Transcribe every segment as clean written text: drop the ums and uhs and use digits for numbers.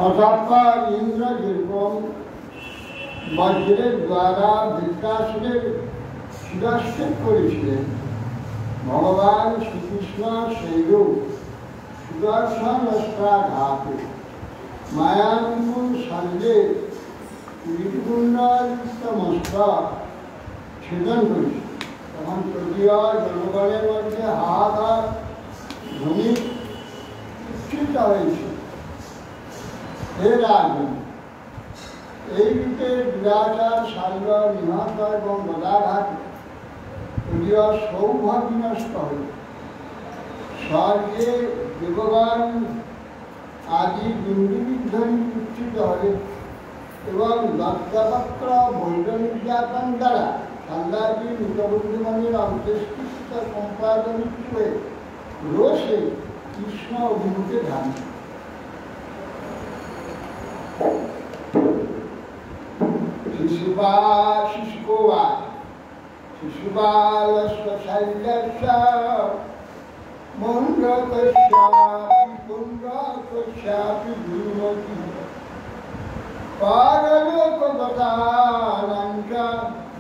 অতঃপর ইন্দ্র যেরকম বজ্রের দ্বারা বৃত্তাসুরের শিরচ্ছেদ করেছিলেন, ভগবান শ্রীকৃষ্ণ সেইরূপ সুদর্শন অস্ত্রাঘাতে মায়াঙ্কুর শরীরে নির্গুণযুক্ত মস্তক ছেদন করেছিল। তখন তদীয় জনগণের মধ্যে হাহাকার ধ্বনি উচ্ছিত হয়েছিল। হে রাজন, এই রূপে দুরাচার শাল্য নিহত এবং গদাঘাত তদীয় সৌভাগ্য নষ্ট হইল। স্বর্গে দেবগণ আদি বিন্দুবিধ্বনি উচ্ছিত হলে এবং দত্তপত্র বৈরনির্যাতন দ্বারা সান্দাদি মৃতবন্ধুগণের অন্ত্যেষ্টিত সম্পাদনিত হয়ে রোষে কৃষ্ণ অভিমুখে ধান। শিশুকোবা शिशुपालस्य शल्यस्य मुण्डकस्यापि गुरुमतिः पारलोकगतानां च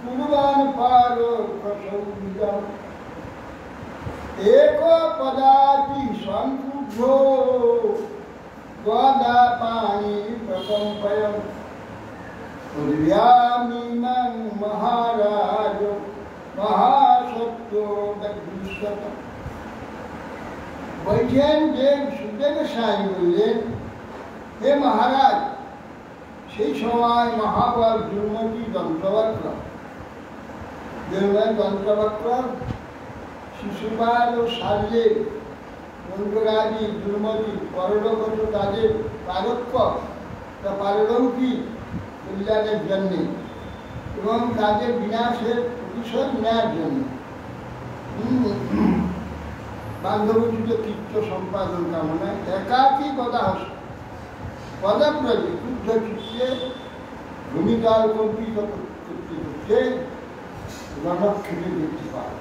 कुर्वान् पारोक्षसौविदम् एको पदाति संक्रुद्धो गदापाणि प्रकम्पयन् उद्व्यामीनं महाराज महासत्यो दग्धुष्यत। বলছেন যে সুখদেব সাই বললেন, হে মহারাজ, সেই সময় মহাবল দুর্মতি দন্তবক্র শিশুপাল ও শাল্যের মন্ডরাদি দুর্মতি পরলোকগত তাদের পারক্য তা পারলৌকিক কল্যাণের জন্যে এবং তাদের বিনাশের প্রতিশোধ নেওয়ার জন্য বান্ধবীত কীর্ত সম্পাদন কামনায় একাকী গদাহস্ত পদব্রজে ক্রুদ্ধ চিত্তে ভূমিকাল কল্পিত করতে করতে রণক্ষেপে বৃদ্ধি পায়।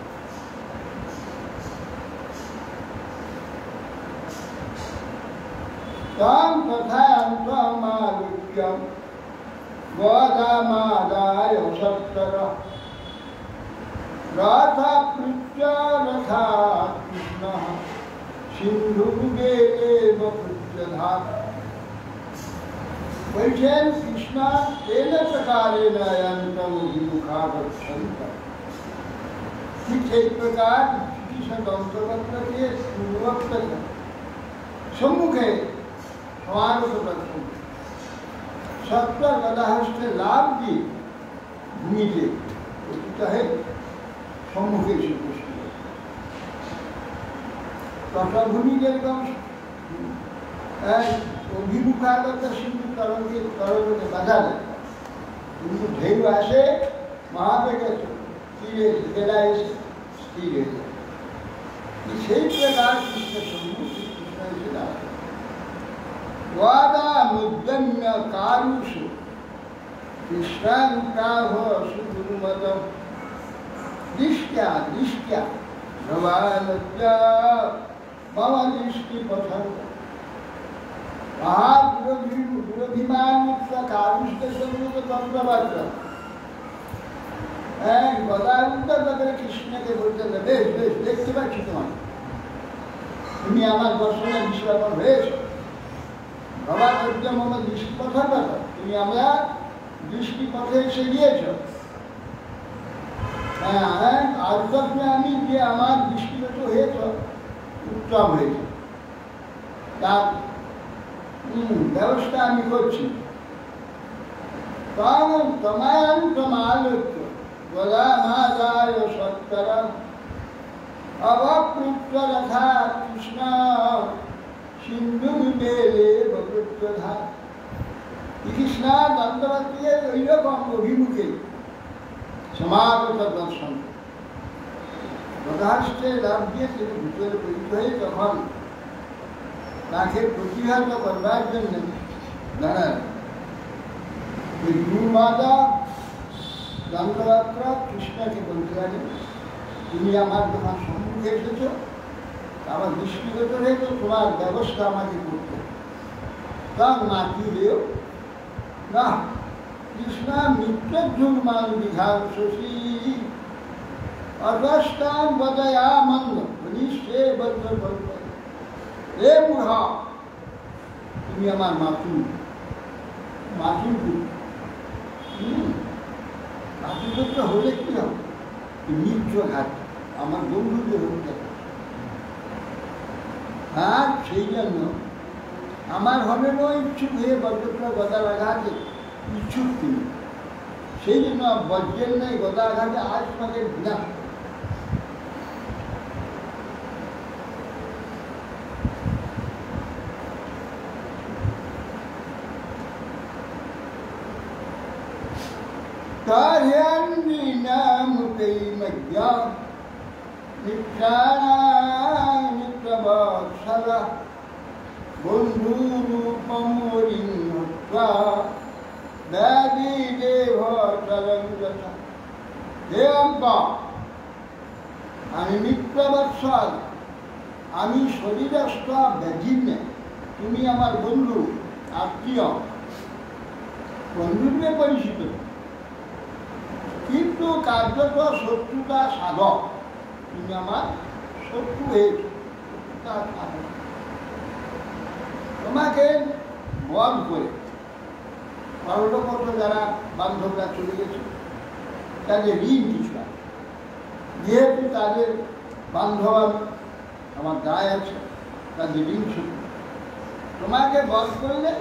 তাং তথান্তমালোক্যম গদামাদায় সত্তর রাধাপৃচ্ছ রথা কৃষ্ণ সিন্ধুগে বৃদ্ধধাত। বলছেন কৃষ্ণ তেন প্রকারেণ অয়ন্তম অভিমুখাগচ্ছন্ত। ঠিক সেই প্রকার কৃষ্ণ দন্তবক্রকে পূর্বক্তকে সম্মুখে সমাগত করছেন। সত্তর গদাহস্তে লাভ দিয়ে ভূমিতে পতিত হয়ে সম্মুখে এসে বসল। তটভূমি যেরকম অভিমুখাগত সিন্ধু তরঙ্গে বাধা দেয়, কিন্তু ঢেউ আসে মহাবেগে তীরে বেলা এসে স্থির হয়ে যায়। সেই প্রকার কৃষ্ণ সম্মুখে কৃষ্ণ এসে দাঁড়ায়। वादामुद्यम्य कारुषु कृष्णानुग्राह सुगुरुमदं दृष्ट्या दृष्ट्या भवानद्या मम दृष्टिपथं महादुरभिमानयुक्त कारुष्यसंयुक्ततन्त्रवक्र গদারুদ্ধ করে কৃষ্ণকে বলতে বেশ বেশ দেখতে পাচ্ছি তুমি আমার দর্শনে বিশ্বকর হয়েছ। বাবা একদম আমার দৃষ্টিপথের কথা, তুমি আমরা দৃষ্টিপথে এসে গিয়েছ। হ্যাঁ, আজ তখন আমি যে আমার দৃষ্টিগত হয়েছ উত্তম হয়েছে, তার ব্যবস্থা আমি করছি। তোমায়ান্তমালোচ্য গদামাদায় সত্তর অবপৃচ্ছ রথা কৃষ্ণ সিন্ধু বেলে বক্রোত্তধাত। কৃষ্ণ দন্তবক্রের ওই রকম অভিমুখে সমাগত দর্শন গদাহস্তে লাভ দিয়ে তিনি ভিতরে পরিচিত হয়ে তখন তাকে প্রতিহত করবার জন্য দাঁড়ান। গুরুমাতা দন্তবক্র কৃষ্ণকে বলতে পারে, তুমি আমার যখন সম্মুখে এসেছ, আমার দৃষ্টিগত হয়েছে, তোমার ব্যবস্থা আমাকে করতে। তার মাতিলেও না কৃষ্ণ মিত্রঝুল মান বিঘার শশী অদষ্টাম বদয়া মন্দ সে বদ্ধ বলতে, রে বুড়া তুমি আমার মাতুল মাতুল মাতুলটা হলে কি হবে? মিত্রঘাত আমার বন্ধুদের হতে। আর সেই জন্য আমার হবেনও ইচ্ছুক হয়ে বজ্রটা গদা লাগাতে ইচ্ছুক তিনি। সেই জন্য বজ্রের নেই গদা আঘাতে আজ তাদের বিনা। নাম কই মজ্ঞা নিত্যানা বন্ধুরূপমরিং হত্বা ব্যাধি দেহ চলং যথা। হে অম্বা, আমি মিত্রবৎসল, আমি শরীরস্থ ব্যাধি নেই, তুমি আমার বন্ধু আত্মীয়, বন্ধুরূপে পরিচিত, কিন্তু কার্যত শত্রুতা সাধক, তুমি আমার শত্রু হয়েছে। তোমাকে বধ করে পরলোকগত যারা বান্ধবরা চলে গেছে তাদের ঋণ কিছু আছে, যেহেতু তাদের বান্ধব আমার দায় আছে, তাদের ঋণ শোধ, তোমাকে বধ করলে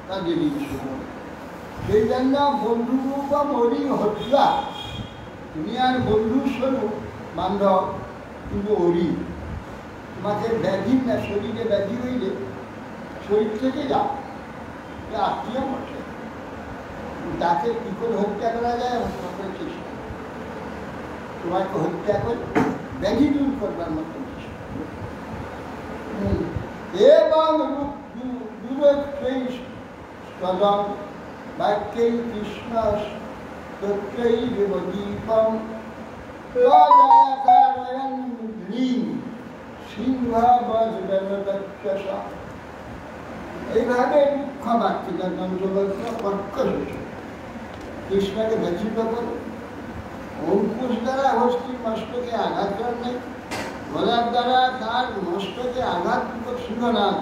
তাদের ঋণ শোধ। সেই জন্য বন্ধুরূপ মরি হত্যা, তুমি আর বন্ধু স্বরূপ বান্ধব, কিন্তু অরি তোমাকে ব্যাধি না, শরীরে ব্যাধি হইলে শরীর থেকে যাও, আত্মীয় মঠে তাকে কি করে হত্যা করা যায় আমার সকলের চেষ্টা, তোমাকে হত্যা করে ব্যাধি দূর করবার মতো এবং দূরত্বম বাক্যই কৃষ্ণ তত্রৈ বিবদীপম তদাকারয়ং লিং সিংহবজ্রদত্তস। এইভাবে দুঃখ বাক্যিকা যন্ত্রবস্ত্র কর্কশ কৃষ্ণকে ব্যথিত করে অঙ্কুশ দ্বারা হস্তির মস্তকে আঘাত করে, গলার দ্বারা তার মস্তকে আঘাত সিংহনাথ,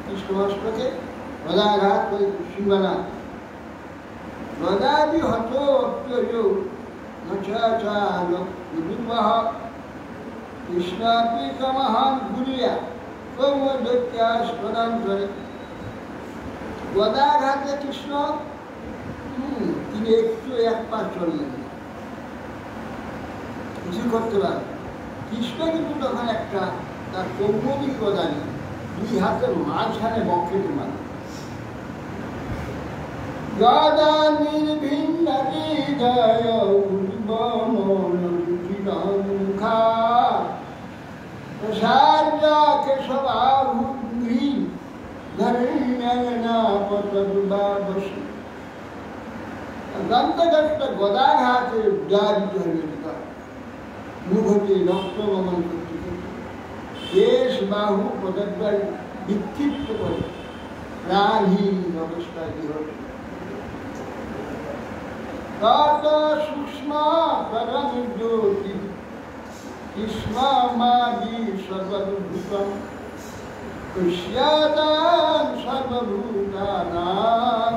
কৃষ্ণ মস্তকে গদাঘাত করে সিংহনাথ। গদাবি হত দুর্বাহ কৃষ্ণাপি কমহান গুলিয়া কৌমদত্যাস্পদান্তরে। গদাঘাতে কৃষ্ণ তিনি একটু এক পা চললেন, কিছু করতে পারেন। কৃষ্ণ কিন্তু তখন একটা তার কৌমদী গদা নিয়ে দুই হাতের মাঝখানে বক্ষের মানে গদা নির্ভিন্ন হৃদয় উর্বমুখা সার্যা কেশবাভূমি ধরণ্যনা পতদুবাবসি। দন্তদত্ত গদাঘাতে উদ্দারিত হয়ে মুখ হতে রক্ত গমন করতে করতে কেশ বাহু পদদ্বার বিক্ষিপ্ত করে প্রাণহীন অবস্থায় বিহত। তত সূক্ষ্ম পরম জ্যোতি কৃষ্ণমাদি সর্বভূতম পশ্যতাং সর্বভূতানাং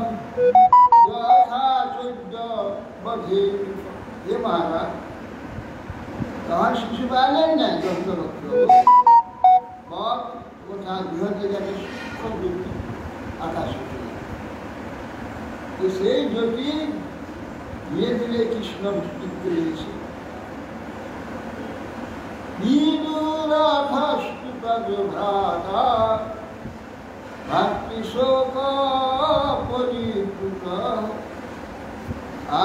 যথা চৈদ্য বধে। হে মহারাজ, তখন শিশুপালের নাই যন্ত্ররক্ষ বধ কোথা বৃহৎ যাবে সূক্ষ্ম জ্যোতি আকাশে চলে, সেই জ্যোতি ধীরে ধীরে কৃষ্ণ ভিত্তিতে রয়েছে। ভক্তি শোক পরিপূত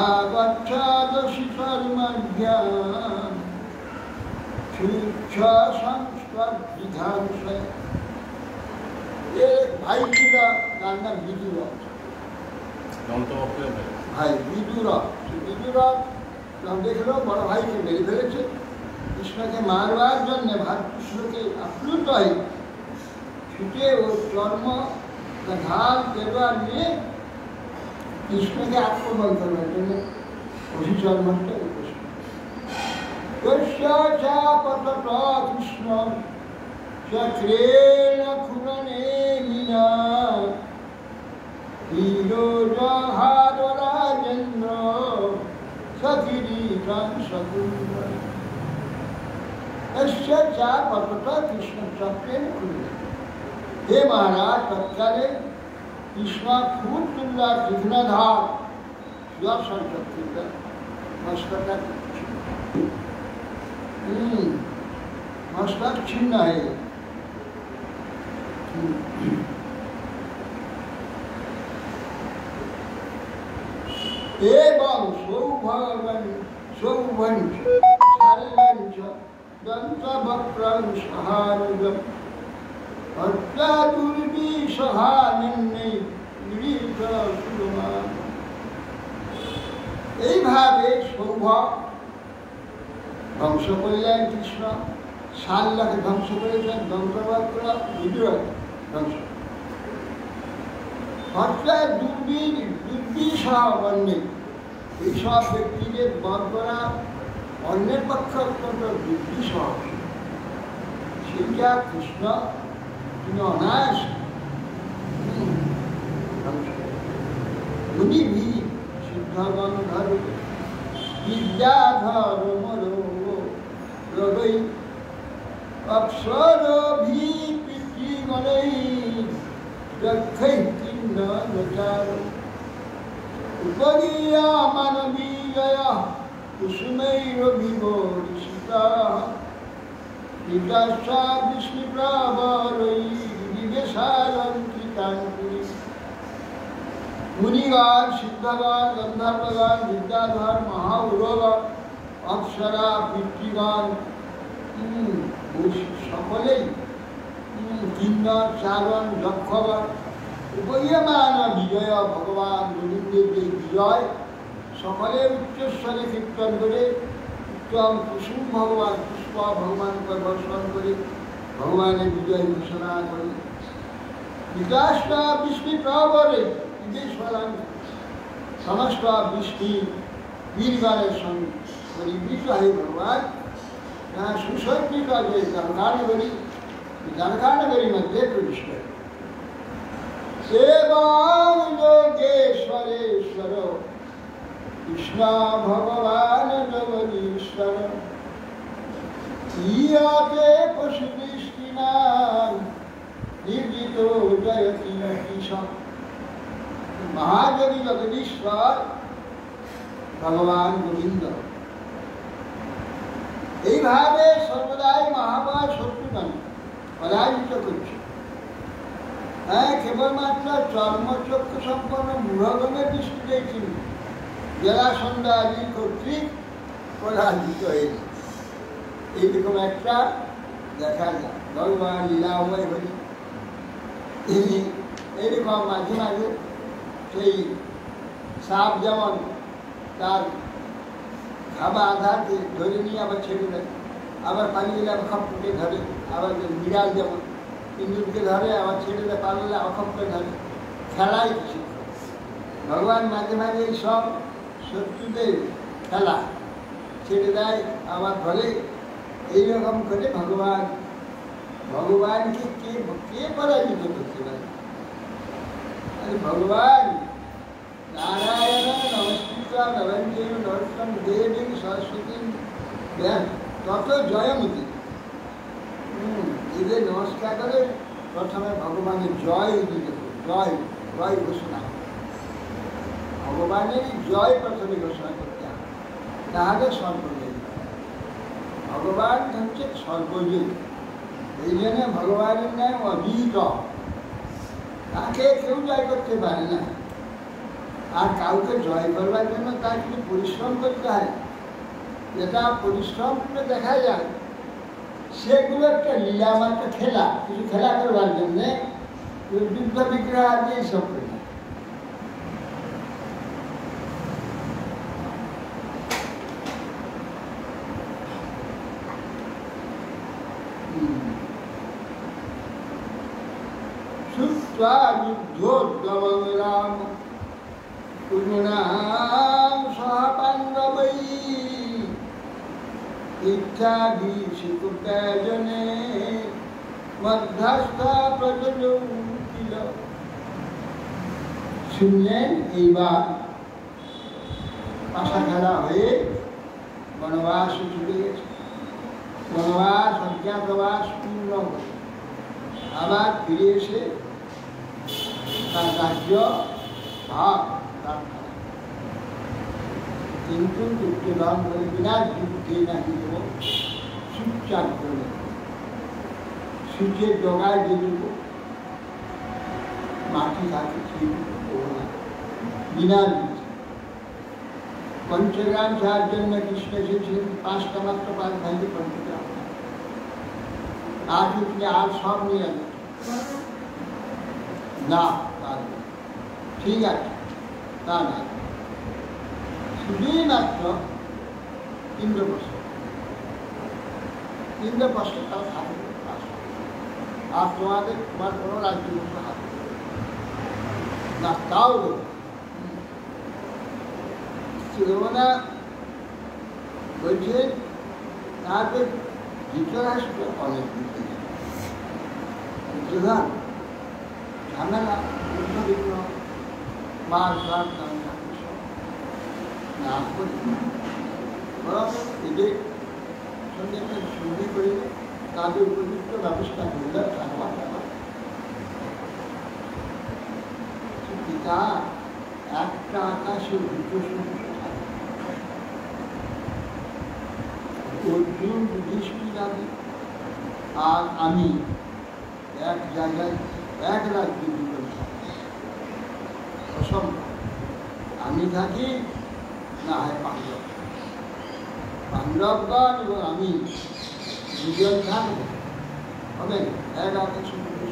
আগচ্ছাদশি সর্বজ্ঞান সুচ্ছা সংস্কার বিধানশয়। ভাই ছিল, তার নাম বিদুর, ভাই বিদুর। বিদুর যখন দেখলো বড় ভাইকে মেরে ফেলেছে, কৃষ্ণকে মারবার জন্য কৃষ্ণকে আপ্লুত হয়, ছুটে ও চর্ম ঢাল দেবার নিয়ে কৃষ্ণকে আক্রমণ করবার জন্য অভিচর্মটা কৃষ্ণ চক্রেণ খুরণে মিনা রাজেন্দ্র সকিরীটং সকুন্দর। কৃষ্ণ চক্রেণ খুরণে। হে মহারাজ, তৎকালে কৃষ্ণ খুব সুন্দর তীক্ষ্ণধার সুদর্শন চক্রটা মস্তকটা মস্তক ছিন্ন হয়ে এবং সৌভঞ্চ শাল্যঞ্চ দন্তবক্রং সহানুগম অত্যাদুর্বি সহানন্যৈ গৃহীত সুরমান। এইভাবে সৌভ ধ্বংস করলেন কৃষ্ণ, শাল্যাকে ধ্বংস করেছেন, দন্তবক্র বিদ্রোহ ধ্বংস। হত্যার দুর্বিষহ বন্যে এইসব ব্যক্তিদের বধ করা অন্যের পক্ষে অত্যন্ত দুর্বিষহ। সেইটা কৃষ্ণ তিনি অনায়াস মুনিভি সিদ্ধগণ ধর বিদ্যাধর মর হৃদয় অপ্সরভি পিতৃগণৈ রক্ষৈর্কিন্ন নচার উপগীয়া মানবীজয় কুসুমৈরভিভূষিতাঃ বিদ্যাশা বিষ্ণুপ্রবরৈ বিবেশালঙ্কিতাঙ্কুরি। মুনিগণ, সিদ্ধগণ, গন্ধর্বগণ, বিদ্যাধর, মহাউরগণ, অপ্সরা, পিতৃগণ সকলেই, কিন্নর, চারণ, যক্ষগণ, উপীয়মান বিজয় ভগবান গোবিন্দের যে বিজয় সকলে উচ্চস্বরে কীর্তন করে উত্তম কুসুম ভগবান পুষ্প ভগবানকে দর্শন করে ভগবানের বিজয় ঘোষণা করে। বিকাশটা বৃষ্টি প্রবরে সমস্ত বৃষ্টি বীরগণের সঙ্গে পরিবৃত হয়ে ভগবান সুসজ্জিত যে জনকানগরী মধ্যে প্রবিষ্ট। এবং যোগেশ্বরেশ্বর কৃষ্ণ ভগবান জগদীশ্বর ইয়তে পশুদৃষ্টিনাম নির্জিত জয়তি কৃষ্ণ। মহাযোগী জগদীশ্বর ভগবান গোবিন্দ এইভাবে সর্বদাই মহাবয় শত্রুগণ পরাজিত করছে। হ্যাঁ, কেবলমাত্র চর্মচক্ষু সম্পন্ন মূঢ়গণের দৃষ্টিতেই ছিল জরাসন্ধ আদি কর্তৃক পরাজিত হয়েছে। এইরকম একটা দেখা যায় ভগবান লীলাময় হয়ে এইরকম মাঝে মাঝে সেই সাপ যেমন তার খাবার আধারকে ধরে নিয়ে আবার ছেড়ে দেয়, আবার পালিয়ে গেলে আবার খপ করে ধরে, আবার বিড়াল যেমন ইন্দুরকে ধরে আবার ছেড়ে দেয়, পালালে আবার খপ করে ধরে, খেলাই কিছু। ভগবান মাঝে মাঝে সব শত্রুদের খেলা ছেড়ে দেয় আবার ধরে। এইরকম করে ভগবানকে কে পরাজিত করতে পারে? আরে ভগবান নারায়ণ নমস্কৃত নরঞ্জন নরোত্তম দেবী সরস্বতী তত জয়মতী, এদের নমস্কার করে প্রথমে ভগবানের জয় দিতে, জয় জয় ঘোষণা, ভগবানের জয় প্রথমে ঘোষণা করতে হবে, তাহলে সর্বজয়ী। ভগবান হচ্ছে সর্বজয়ী, এই জন্য ভগবানের নাম অজিত, তাকে কেউ জয় করতে পারে না। আর কাউকে জয় করবার জন্য তার কিছু পরিশ্রম করতে হয়, যেটা পরিশ্রম করে দেখা যায় সেগুলো একটা লীলা, একটা খেলা, কিছু খেলা করবার জন্যে যুদ্ধ বিগ্রহ আদি এইসব করে। যুদ্ধোদ্গমং রাম পুণ্যাম সহ পাণ্ডবৈ ইচ্ছাধীশিকুটজনে মধ্যস্থ প্রযোজিল। শুনলেন এইবার পাশা খেলা হয়ে বনবাস ছুটে গেছে, বনবাস অজ্ঞাতবাস পূর্ণ হয়ে আবার ফিরে এসে তার রাজ্য ভাগ প্রার্থনা। কিন্তু দুর্যোধন বলবি না, যুদ্ধে নাকি দেব, চুপচাপ করে সূর্যের ডগায় দিয়ে দেব, মাটি থাকে ঠিক না, বিনা পঞ্চগ্রাম যাওয়ার জন্য কৃষ্ণ এসেছিলেন, 5টা মাত্র 5 ভাইকে পঞ্চগ্রাম, আর তুমি আর সব নিয়ে যাবে না, ঠিক আছে তা না, শুধুই মাত্র ইন্দ্রপ্রস্থ ইন্দ্রপ্রস্থে তারা থাকবে আর তোমার কোনো রাজ্য হাতে না, তাও না বলছে তাদের ধৃতরাষ্ট্র অনেক দিতে ঝামেলা বিভিন্ন মার গান না করি এদের সঙ্গে একটা সন্ধি করে তাদের উপযুক্ত ব্যবস্থা করলে পিতা একটা আকাশে দুটো অর্জুন যুধিষ্ঠির আদি আর আমি এক জায়গায় এক রাজ্যে দুটো অসম্ভব। আমি থাকি না হয় পাণ্ডবগণ এবং আমি দুজন থাকবো হবে এক আকাশে দুটো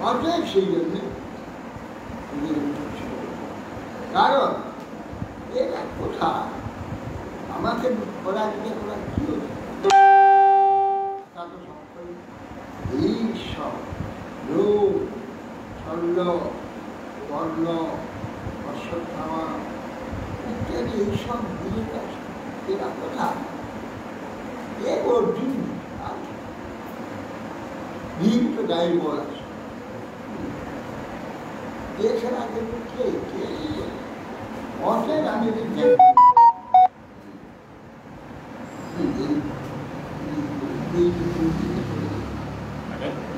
অতএব সেই জন্যে কারণ এটা কোথায় আমাকে পরাজিত করার কি হচ্ছে ঈশ্বর লোক ছন্দ বর্ণ অশ্বত্থামা ইত্যাদি এইসব দিনের কাছে এরা কোথায় এ অর্জুন ভীম তো গায়ের বল আছে এছাড়া কিন্তু কে অতএব আমি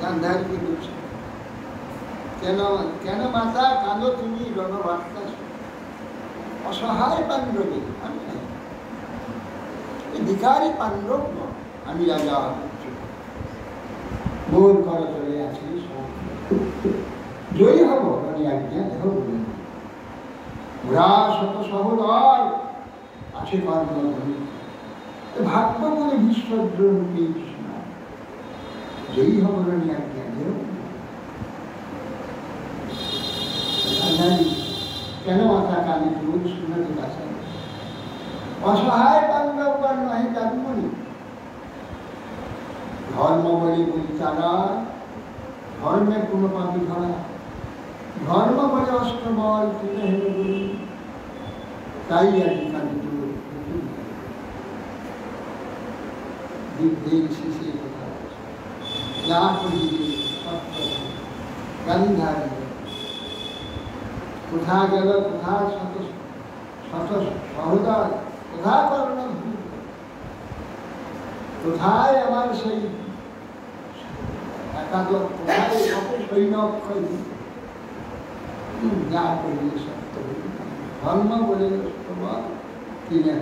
গান্ধারীকে বলছি কেন কেন মাতা কাঁদো তুমি রণবার্তা অসহায় পাণ্ডবে আমি ভিখারি পাণ্ডব নয়, আমি রাজা মন করা চলে আছি জয়ী হব আমি আজ্ঞা দেহ বলি ওরা শত সহদর আছে কর্মধনী ভাগ্য বলে বিশ্বদ্রোণ পেয়েছি জয়ী হব আমি আজ্ঞা দেহ কেন মাথা কানে রোজ শুনাতে বাঁচায় অসহায় পাণ্ডবগণ নহে কারমণি ধর্ম বলে বলি তারা ধর্মের কোনো পাপি ধরা ধর্ম বলে অষ্টবল তুলে হেলে বলি তাই আর কাঁদিত শেষে কথা যা করি গান্ধারী কোথা গেল কোথা শত শত সহদয় কোথা করল কোথায় আমার সেই একাদশ কোথায় শত সৈনক যা করিলে সত্য ধর্ম বলে কিনে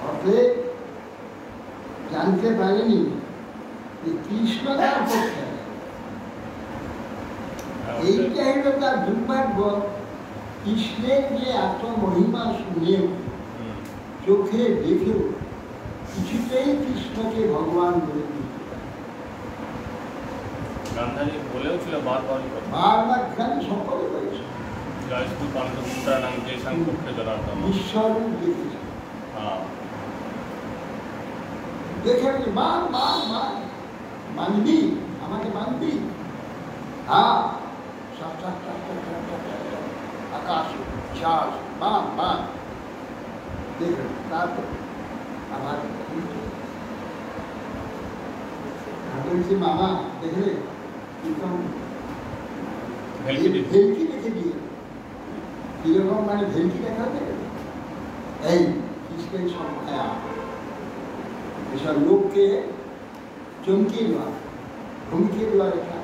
অতএব জানতে পারেনি যে কৃষ্ণ তার পক্ষে এইটা হলো তার দুর্ভাগ্য কৃষ্ণের যে এত মহিমা শুনেও চোখে দেখেও কিছুতেই কৃষ্ণকে ভগবান বলে দিতে গান্ধারী বলেও ছিল বারবার খালি সকলে করেছে ঈশ্বর দেখেছে দেখে মান মান মান মানবি আমাকে মানবি হ্যাঁ আকাশ চাষ মান মান দেখুন তারপর আমার বলছি মামা দেখলে ভেলকি দেখে দিয়ে কিরকম মানে ভেলকি দেখা যাবে এই কৃষ্ণের সংখ্যা এসব লোককে চমকিয়ে দেওয়া হুমকিয়ে দেওয়া রেখা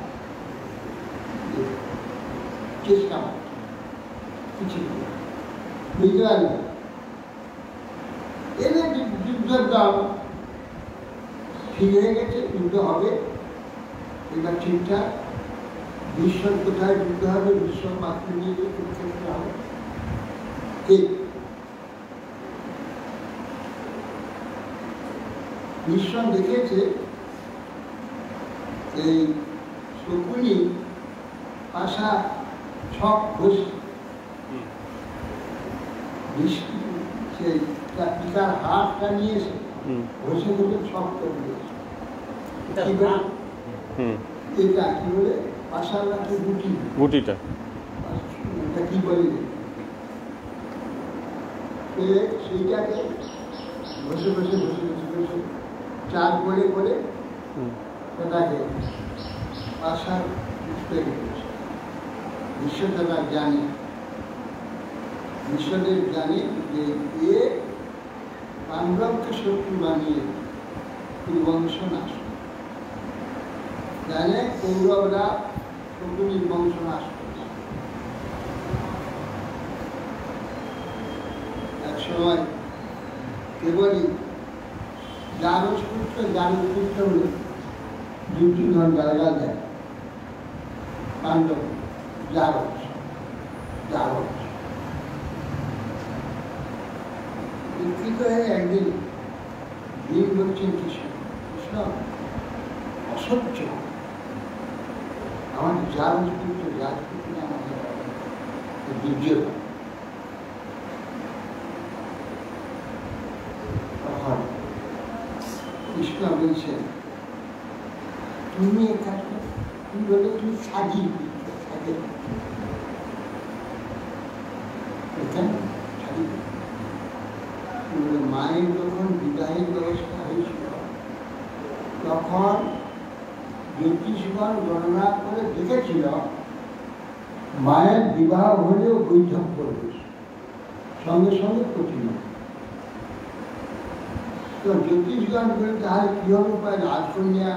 চেষ্টা কিছু বুঝতে পারল এদের যুদ্ধের দাম ঠিক হয়ে গেছে যুদ্ধ হবে এবার ঠিকঠাক বিশ্বর কোথায় যুদ্ধ হবে বিশ্ব মাত্র নিয়ে গিয়ে কুরুক্ষেত্র হবে ঠিক বিশ্ব দেখেছে এই শকুনি আশা ছক ঘোষ সেই পিতার হাতটা নিয়ে এসে ঘষে ঘষে শক্ত দিয়েছে। এটা কি বলে পাশার রাখে গুটিটা এটা কি বলে সেইটাকে ঘষে ঘষে ঘষে ঘষে ঘষে চার করে করে সেটাকে পাশার বুঝতে গেছে। বিশ্বদেবা জানে, বিশ্বদেব জানে যে এ পাণ্ডবকে শত্রু বানিয়ে কুরুবংশ নাশ, জানে কৌরবরা শকুনির বংশ নাশ করছে। এক সময় কেবলই জারজ পুত্র হলে দুর্যোধন জায়গা দেয় পাণ্ডব জারজ দুঃখিত হয়ে একদিন ভীম বলছেন কৃষ্ণ অসহ্য আমাদের রাজপুত্র আমাদের দুর্যোধন। তখন কৃষ্ণ বলছেন তুমি এখানে তুমি বলে তুমি সাজিয়ে মায়ের যখন বিবাহের ব্যবস্থা হয়েছিল তখন জ্যোতিষগণ গণনা করে দেখেছিল মায়ের বিবাহ হলেও বৈঠক করবে সঙ্গে সঙ্গে কঠিন। তো জ্যোতিষগণ বলে তাহলে কি হবে উপায় রাজকন্যা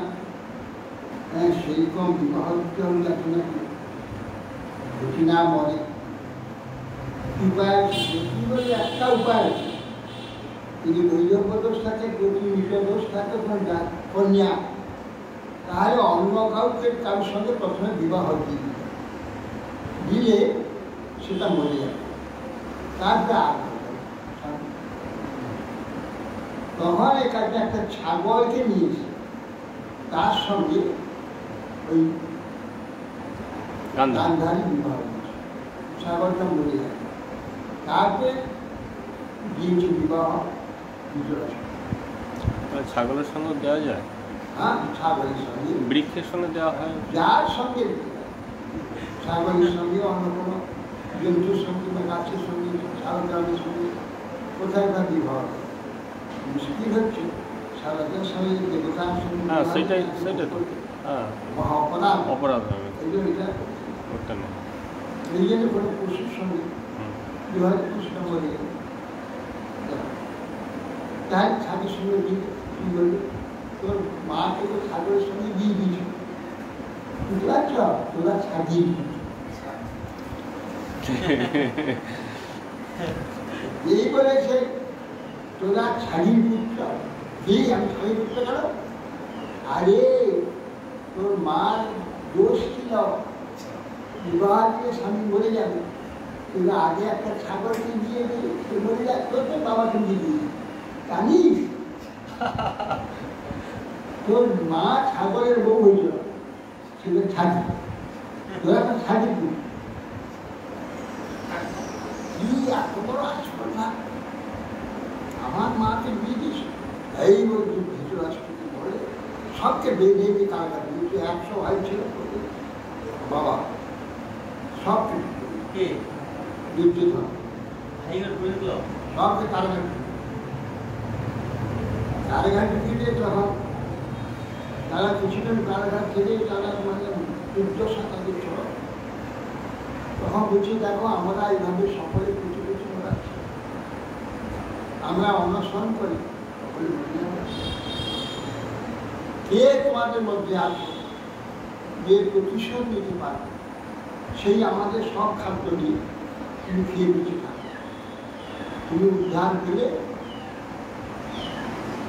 সেই রকম বিবাহ দিতে হবে যাতে নাকি ঘটি না মরে। উপায় বলে একটা উপায় আছে, যদি বৈধব্য দোষ থাকে যদি মৃত দোষ থাকে কন্যা তাহলে অন্য কাউকে কারোর সঙ্গে প্রথমে বিবাহ দিলে সেটা মরে যাবে, তারপরে তখন এখানে একটা ছাগলকে নিয়েছে তার সঙ্গে ওই গান্ধারী বিবাহ দিয়েছে, ছাগলটা মরে যাবে। তারপরে দিয়েছে বিবাহ ছাগলের সঙ্গে দেওয়া যায়। হ্যাঁ, ছাগলের সঙ্গে বৃক্ষের সঙ্গে দেওয়া হয়, যার সঙ্গে ছাগলের সঙ্গে অন্য কোনো জন্তুর সঙ্গে বা গাছের সঙ্গে ছাগলের সঙ্গে কোথায় বা বিবাহ। মুশকিল হচ্ছে সারাদের সঙ্গে দেবতার সঙ্গে সেটাই তো অপরাধ অপরাধ হবে। এই জন্য কোনো পশুর সঙ্গে বিবাহ কৃষ্ণ বলে তাই ছাগের সঙ্গে কি বলবে তোর মাকে তো ছাগলের সঙ্গে দিয়ে দিয়েছ, বুঝতে পারছ তোরা ছাগিয়ে এই বলেছে তোরা ছাগির পুত্র এই আমি ছাগির পুত্র গেল। আরে তোর মার দোষ ছিল বিবাহ দিয়ে স্বামী মরে যাবে, তোরা আগে একটা ছাগলকে দিয়ে দিলে মরে যাবে, তোর তো বাবাকে দিয়ে দিবি জানিস। তোর মা ছাগলের বউ হয়েছিল সেটা ছাগি, তোরা তো ছাগি এত বড় আসল না আমার মাকে বিয়ে দিস। এই বলছি ধৃতরাষ্ট্রকে বলে সবকে বেঁধে দিয়ে কারবার দিয়েছে, 100 ভাই ছিল বাবা সবকে দুর্যোধন সবকে কারাগারে ফিরে তখন তারা কিছুদিন কারাগার থেকে তারা মানে দুর্দশা তাদের ছিল। তখন বলছি দেখো আমরা এইভাবে সকলে কিছু কিছু বেড়াচ্ছি, আমরা অনশন করি সকলে কে তোমাদের মধ্যে আছে যে প্রতিশোধ নিতে পারবে, সেই আমাদের সব খাদ্য নিয়ে তুমি খেয়ে বেঁচে থাকো, তুমি উদ্ধার পেলে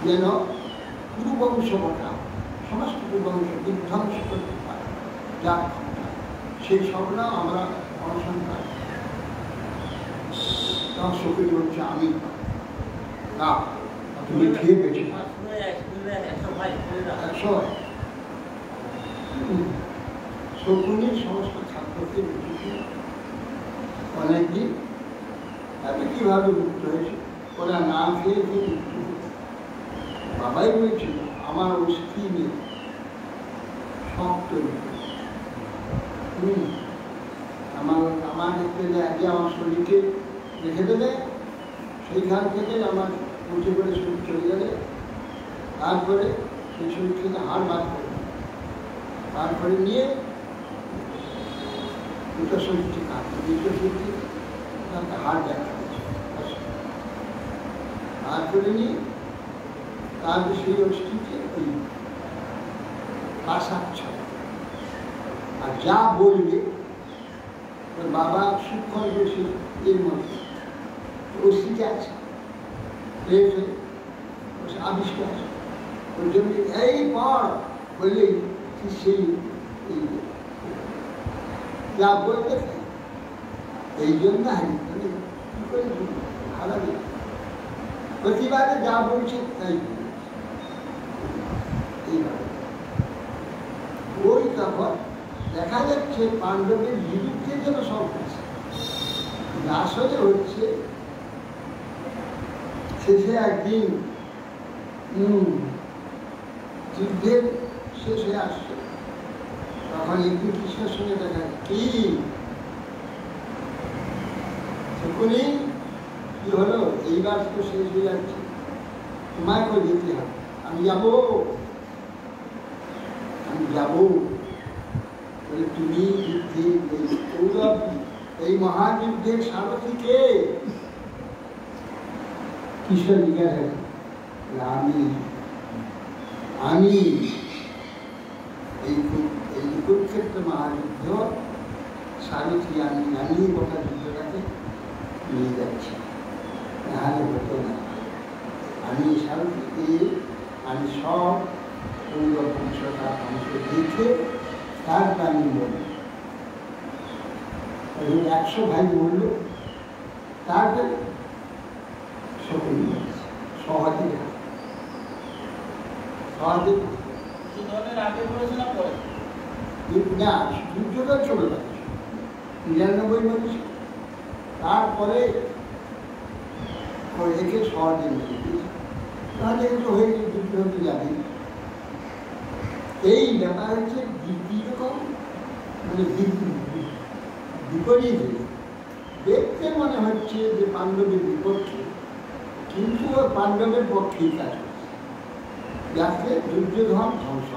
যেন কুরুবংশ ঘটা সমস্ত কুরুবংশ বিধ্বংস করতে পারে যার ক্ষমতা, সেই স্বপ্ন আমরা অনশন করি। তখন শকুনি হচ্ছে আমি না তুমি খেয়ে বেঁচে থাকো। 100 শকুনির সমস্ত খাদ্যকে বেঁচেছে অনেকদিন। আমি কিভাবে মুক্ত হয়েছে ওরা না খেয়ে খেয়ে বাবাই বলেছিল আমার অস্থি নেই শক্ত আমার দেখতে আগে আমার শরীরকে রেখে দেবে, সেইখান থেকে আমার উঠে করে শরীর চলে গেলে তারপরে সেই শরীর থেকে হাড় বার করে তারপরে নিয়ে দুটো শরীরটি কাটবে, দুটো শরীরটি হাড় দেখা তারপরে নিয়ে তারপরে সেই অস্থিকে ওই কাঁসাচ্ছা আর যা বলবে বাবা সুখ বেশি এর মধ্যে অস্থিতে আছে আবিষ্ট আছে ওই জন্য এই পর বললেই সেই যা বলবে এই জন্য কি করে হারাবে প্রতিবারে যা বলছে তাই এইভাবে ওই তখন দেখা যাচ্ছে পাণ্ডবের বিরুদ্ধে যেন সব হচ্ছে আসলে হচ্ছে শেষে একদিন যুদ্ধের শেষ হয়ে আসছে তখন একদিন কৃষ্ণের সঙ্গে দেখা কি সেখানে কি হলো এইবার তো শেষ হয়ে যাচ্ছে তোমায় করে যেতে হবে আমি যাবো বলে তুমি যুদ্ধে কৌরব এই মহাযুদ্ধের সারথী কে? কৃষ্ণ জিজ্ঞাসা আমি এই কুরুক্ষেত্র মহাযুদ্ধ সারথী আমি গোটা যুদ্ধটাকে নিয়ে যাচ্ছি, নাহলে হতো না। আমি সারথীকে আমি সব কৌরব বংশটা অংশ দেখে তারপর আমি বলি 100 ভাই বলল তারপরে সকল সহজে না যুদ্ধটা চলে যাচ্ছে 99 মানুষ তারপরে একে সহজে তাহলে একটু হয়ে যুদ্ধ হতে যাবে। এই ব্যাপার হচ্ছে রকম মানে বিপরীত দেখতে মনে হচ্ছে যে পাণ্ডবের বিপক্ষে, কিন্তু ওর পাণ্ডবের পক্ষেই কাজ করছে, যাতে দুর্যোধন ধ্বংস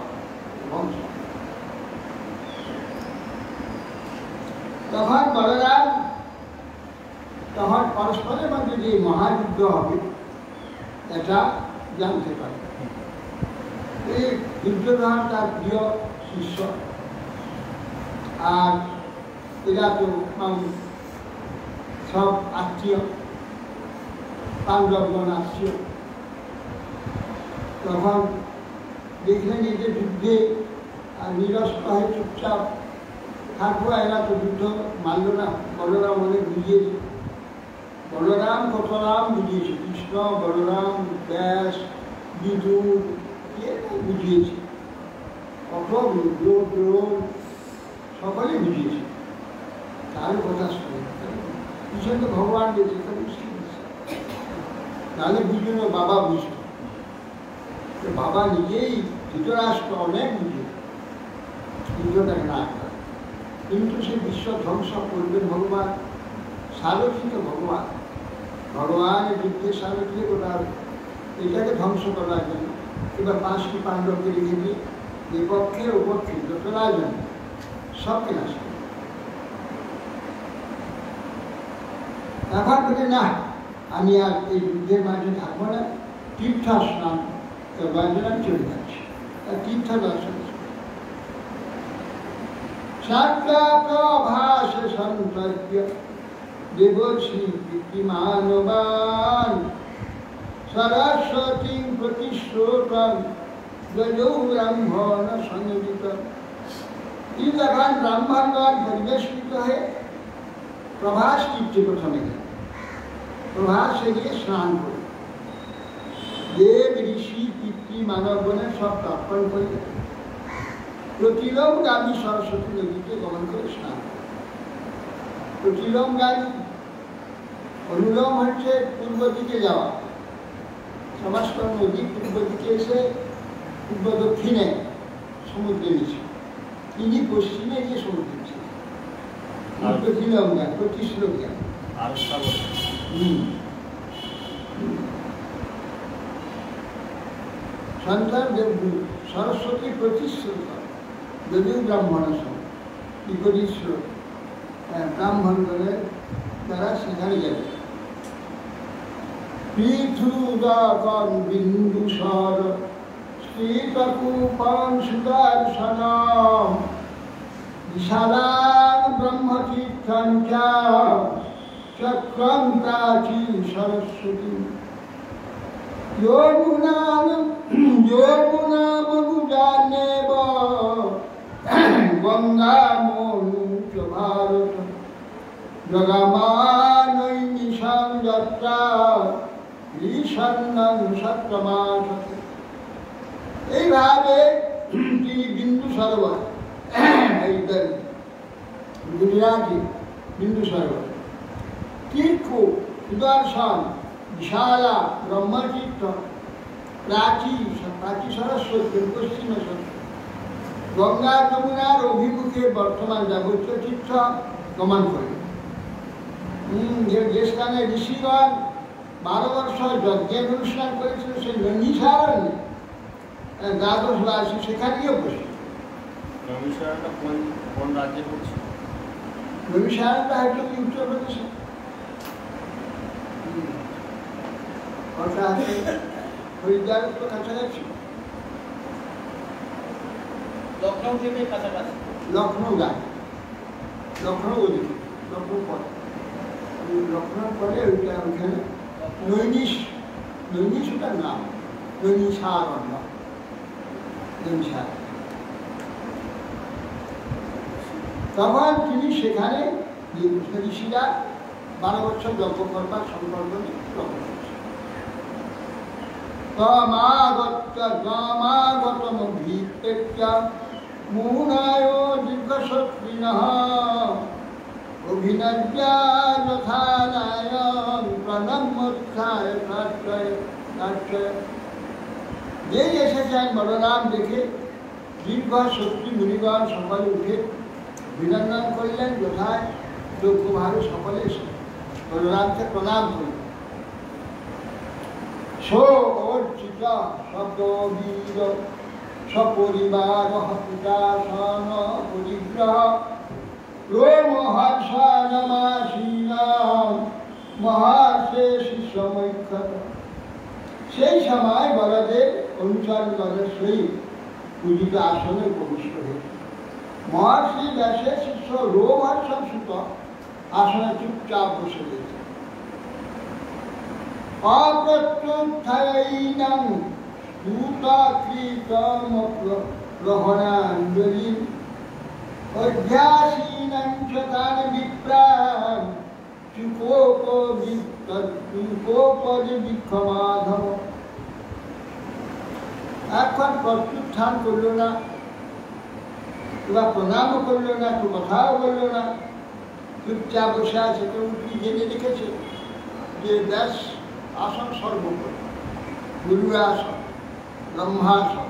তখন বলরাম তখন পরস্পরের মধ্যে যে মহাযুদ্ধ হবে এটা জানতে পারে। এই দুর্যোধন তার প্রিয় শিষ্য, আর এরা তো সব আত্মীয়, পাণ্ডবগণ আত্মীয়। তখন দেখলেন এই যে যুদ্ধে নিরস্ত হয়ে চুপচাপ থাকবো, এরা তো যুদ্ধ মানল না। বলরাম অনেক বুঝিয়েছে, বলরাম কত রাম বুঝিয়েছে, কৃষ্ণ বলরাম ব্যাস বিদুর বুঝিয়েছে, কত দ্রোণ সকলে বুঝিয়েছে। তার কথা শুনে পিছনে তো ভগবান দিয়েছে, তাহলে বুঝবে না, বাবা বুঝতো, বাবা নিজেই ধৃতরাষ্ট্র অনেক বুঝে যুদ্ধটাকে না করে, কিন্তু সে বিশ্ব ধ্বংস করবেন ভগবান, সারথী তো ভগবান, ভগবানের যুদ্ধের সারথী ওটা এটাকে ধ্বংস করার জন্য এবার 5টি পাণ্ডবকে রেখে দিয়ে বিপক্ষের উপক্ষে যতটা জন্য সবকে নাশ করে। এখন বলে না, আমি আর এই যুদ্ধের মাঝে থাকবো না, তীর্থ স্নান করবার জন্য আমি চলে যাচ্ছি। তীর্থ দর্শন সাক্ষাৎ সন্তর্প্য দেবশ্রী কীর্তিমানবান সরস্বতী প্রতিশ্রোতম গজৌ ব্রাহ্মণ সংযোজিত। তিনি যখন ব্রাহ্মণগণ পরিবেষ্টিত হয়ে প্রভাস তীর্থে প্রথমে গেলেন, প্রভাসে গিয়ে স্নান করে দেব ঋষি পিতৃ মানবগণের সব তর্পণ করে প্রতিলোমগামী সরস্বতী নদীতে গমন করে স্নান করে। প্রতিলোমগামী অনুলোম হচ্ছে পূর্ব দিকে যাওয়া, সমাসকর নদী পূর্ব দিকে এসে পূর্ব দক্ষিণে সমুদ্রে নিচে, তিনি পশ্চিমে গিয়ে সমুদ্রে নিচে কিলোমিটার 25 কিলোমিটার। আর সাগর সন্তান দেবগুরু সরস্বতী প্রতিশ্রুত, যদিও ব্রাহ্মণ কি করিছিল ব্রাহ্মণগণের তারা সেখানে যাবে। পৃথুদাকন বিন্দুসর শ্রীতকূপন সুদর্শনম বিশালাং ব্রহ্মতীর্থং চ চক্রং প্রাচী সরস্বতী যোগুনামনুজানেব গঙ্গামনু চ ভারত জগামানৈমিষাং যাত্রা ঈশান্যং সপ্তমাসতে। এইভাবে তিনি বিন্দু সরোবর, গুজরাটি বিন্দু সরোবর, তীর্থ সুদর্শন বিশালা ব্রহ্মতীর্থ প্রাচী সরস্বতী পশ্চিমে সরস্বতী, গঙ্গা যমুনার অভিমুখে বর্তমান যাবতীয় তীর্থ গমন করে। যে স্থানে ঋষিগণ 12 বর্ষ যজ্ঞের অনুষ্ঠান করেছিল সেই নৈমিষারণ্যে দ্বাদশ বার্ষিক সেখানে গিয়ে বসে। নৈমিষারণ্যটা কোন রাজ্যে পড়ছে? নৈমিষারণ্যটা হয়তো কি উত্তরপ্রদেশে, হরিদ্বার তো কাছাকাছি, লখনৌ থেকে কাছাকাছি। লখনৌ যায়, লখনৌ ওদিকে, লখনৌ পরে, লখনৌ পরে ওইটা ওইখানে নৈমিষ ওটার নাম, নৈমিষারণ্য, নৈমিষার। তখন তিনি সেখানে ঋষিরা 12 বছর যজ্ঞ করবার সংকল্প নিয়ে যজ্ঞ করছে। গমাগতমভিপ্রেত্য মুনায় দীর্ঘশত্রিণঃ অভিনদ্যা যথানায় প্রণম্যোত্থায় প্রার্থয়। যেই এসেছেন বলরাম দেখে দীর্ঘ শক্তি মুনিগণ সকলে উঠে অভিনন্দন করলেন, যথায় যোগ্যভাবে সকলে এসে বলরামকে প্রণাম করলেন। অর্চিত শব্দবীর সপরিবার পিতাসন পরিগ্রহ রোমহর্ষণমাসীন মহর্ষে শিষ্যমৈক্ষত। সেই সময় বলদেব অনুচরগণের সহিত পূজিত আসনে উপবিষ্ট হয়েছে। মহর্ষি ব্যাসের শিষ্য রোমহর্ষণ সুত আসনে চুপচাপ বসে রয়েছে। অপ্রত্যুত্থায়ৈনং দূতকৃতমগ্রহণাঞ্জলিম অধ্যাসীনং চ তান বিপ্রাম চুকোপদিক্ষমাধম। এখন প্রত্যুত্থান করল না, তোরা প্রণামও করলো না, একটু কথাও বললো না, চুপচাপ বসে আছে। কেউ কি জেনে রেখেছে যে ব্যাস আসন সর্বোপরি, গুরু আসন, ব্রহ্মাসন,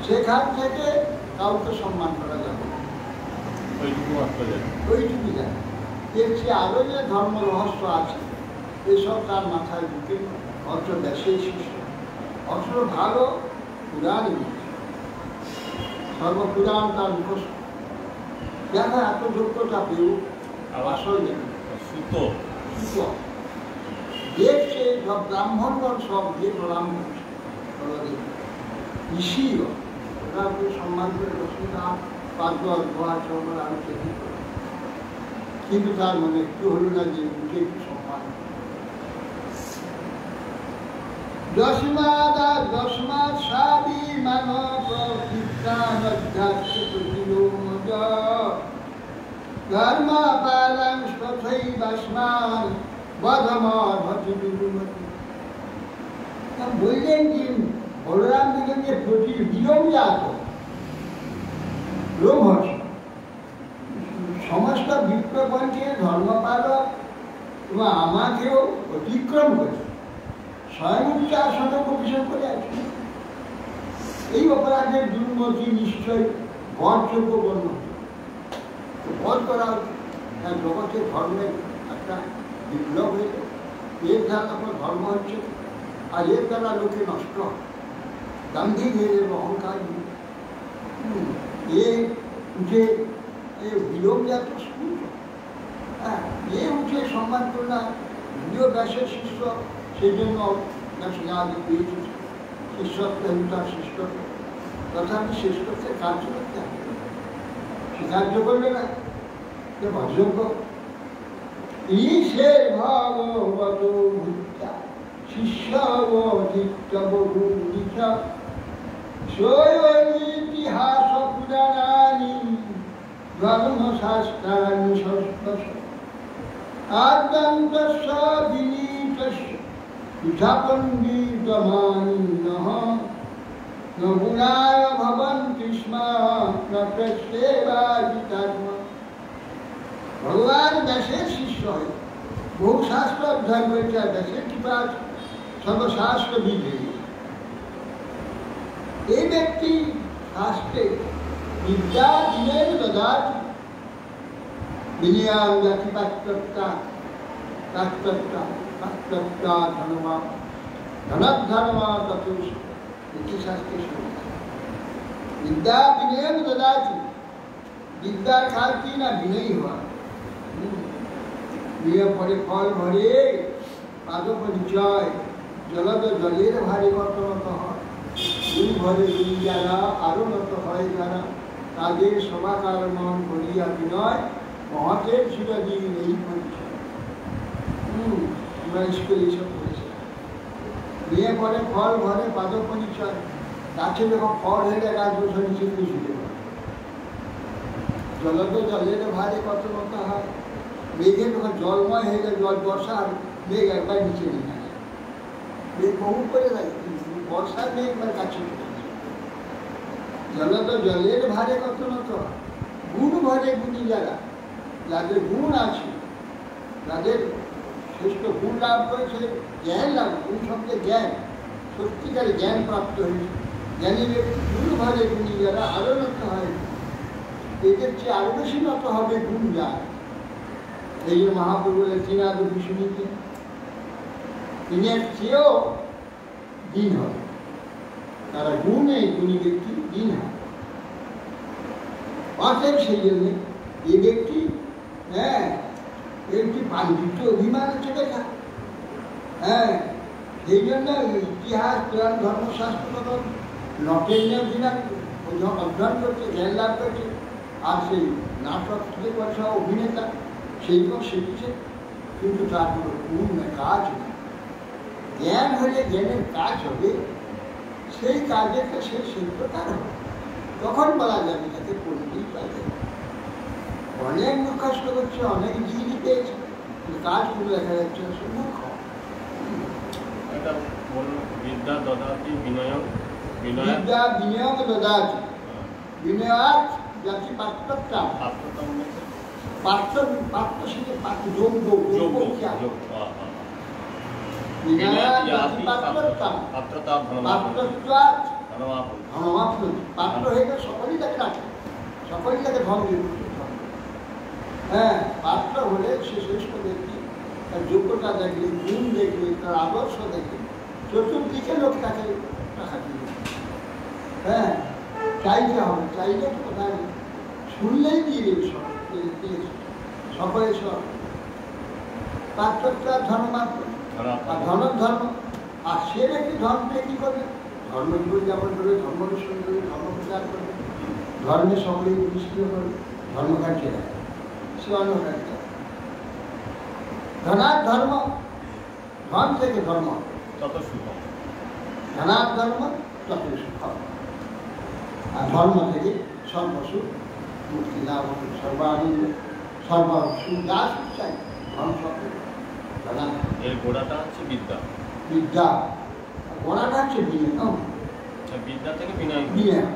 সেখান থেকে কাউকে সম্মান করা যাবে না, ওইটুকু জানে। এর চেয়ে আরো যে ধর্ম রহস্য আছে এসব তার মাথায় ঢুকে অত ব্যাসেই শিষ্য, অত ভালো পুরাণ, সর্বপুরাণ তার মুখস্থ। দেখা এত যোগ্যতা পেয়েও আসল দেখছে সব ব্রাহ্মণগণ সব যে প্রণাম করছে, ঋষিও ওরা সম্মান করে রশ্মিদান পাঁচবার গোয়াচরণ আরো চেষ্টা করে, কিন্তু তার মনে একটু হলো না যে মুখে একটু সম্মান। দশমাদ সাবি মানব ধর্মপালং তথৈবাস্মান বধমর্ভতি দুর্মতি। বললেন যে বলরাম দিকে যে প্রতি বিলোম জাত রোমহর্ষ সমস্ত বিপ্রপঞ্চের ধর্মপালক এবং আমাকেও অতিক্রম করে স্বয়ং আসনে প্রবেশন করে আছে। এই অপরাধের দুর্গতি নিশ্চয় বধযোগ্য গণ্য বধ করা হচ্ছে। জগতের ধর্মের একটা বিপ্লব হয়েছে, এর দ্বারা আমার ধর্ম হচ্ছে, আর এর দ্বারা লোকে নষ্ট হয়। গান্ধী ধীরের অহংকার এ উঠে বিলোপ যাত স্কুল, হ্যাঁ এ উঠে সম্মান করলাম যদিও ব্যাসের শিষ্য, সেই জন্য ব্যাসে পেয়েছি শিষ্যত্ব তার শিষ্টত্ব, তথাপি শ্রেষ্ঠত্বের কার্য করতে হবে। সে কার্য করবে না অযোগ্য। ঈশে ভাগবত ভূতা শিষ্যবধিত্য ইতিহাস পুরাণানি ধর্মশাস্ত্রাণি সংস্পর্শ আদ্যন্তস্য বিনীতস্য পৃথাপণ্ডিতমানিনঃ ন গুণায় ভবন্তি স্ম ন প্রত্যেবাজিতাত্মা। ভগবান ব্যাসের শিষ্য হয়ে বহু শাস্ত্র অধ্যয়ন করেছে, আর ব্যাসের কৃপা সর্বশাস্ত্র বিধে। এই ব্যক্তি শাস্ত্রে বিদ্যা দিনের দদাতি বিনয়াং জাতি পাত্রতা পাত্রতা পাত্রতা ধনমা ধনধর্মা ততুষ শাস্ত্রে বিদ্যা বিনয়াং দদাতি। বিদ্যার কাজ কি না বিনয়ী হওয়া। বিয়ে পরে ফল ভরে পাদ পরিচয় জলদ জলের ভারী কত নত হয়, দুই ভরে দুই যারা আরো নত হয় যারা, তাদের সমাকার মন করিয়া বিনয় মহতের চিরদিন এই পরিচয়। আমরা স্কুলে এইসব করেছি। বিয়ে পরে ফল ভরে পাদ পরিচয়, গাছে যখন ফল হয়ে যায় গাছ বছর নিচে ছুটে পড়ে। জলদ জলের ভারে কত নত হয়, মেঘে যখন জলময় হয়ে যায়, জল বর্ষা মেঘ একবার নিচে নেমে যায়, মেঘ বহু করে যায়, বর্ষার মেঘ একবার কাছে জলদ জলের ভারে কত নত হয়। গুণ ভরে গুণী যারা, যাদের গুণ আছে, যাদের শ্রেষ্ঠ গুণ লাভ করেছে, জ্ঞান লাভ, গুণ শব্দে জ্ঞান, সত্যিকারে জ্ঞান প্রাপ্ত হয়েছে, জ্ঞানী ব্যক্তি গুণ ভরে গুণী যারা আরো নত হয়, এদের চেয়ে আরো বেশি নত হবে গুণ যার। এই যে মহাপ্রভু ত্রিনাদ বিষ্ণুকে তিনি এক চেয়েও দিন হবে, তারা গুণে গুণী ব্যক্তি দিন হয়। অতএব সেই জন্যে এই ব্যক্তি একটি পাণ্ডিত্য অভিমান আছে দেখা, সেই জন্য ইতিহাস পুরাণ ধর্মশাস্ত্র নটেন্য অধ্যয়ন করছে, জ্ঞান লাভ করছে, আর সেই নাটক থেকে পয়সা অভিনেতা সেইরকম শিখছে, কিন্তু তার কোনো গুণ না, কাজ নেই। জ্ঞান হলে জ্ঞানের কাজ হবে, সেই কাজেতে সে শিল্পকার হবে, তখন বলা যাবে তাকে পণ্ডিত পাবে। অনেক মুখস্থ করছে, অনেক ডিগ্রি পেয়েছে, কাজগুলো দেখা যাচ্ছে মূর্খ। বিদ্যা দদাতি বিনয়, বিদ্যা বিনয় দদাতি বিনয়াত জাতি পাত্রতা, পাত্র পাত্র শিখে পাত্র যোগ্য যোগ্য পাত্র হয়ে গেলে সকলেই তাকে রাখে, সকলেই তাকে ধন দিয়ে। হ্যাঁ, পাত্র হলে সে শ্রেষ্ঠ ব্যক্তি, তার যোগ্যতা দেখলে, গুণ দেখলে, তার আদর্শ দেখলে, চতুর্দিকে লোক তাকে রাখা দিবে। হ্যাঁ, চাইতে হবে, চাইলে তো কোথায় শুনলেই দিয়ে দেবে সকলে সব। পাত্রটা ধর্মাত্ম, আর ধর্ম, আর সে ব্যক্তি ধর্মকে কি করবে? ধর্ম জীবনযাপন করবে, ধর্ম অনুসরণ করবে, ধর্ম প্রচার করবে, ধর্মে সকলে নিষ্ক্রিয় করবে, ধর্মকার্যে রাখবে, সে অন্য কার্য। ধনার ধর্ম, ধন থেকে ধর্ম তত সুখম, ধনার ধর্ম তত সুখম, আর ধর্ম থেকে সর্বসুখ মুক্তি লাভ হবে, সর্বানন্দ সর্বসুখ যা সুখ চাই ধর্ম শব্দ। এর গোড়াটা হচ্ছে বিদ্যা, বিদ্যা গোড়াটা হচ্ছে বিনয়, বিদ্যা থেকে বিনয়, বিনয়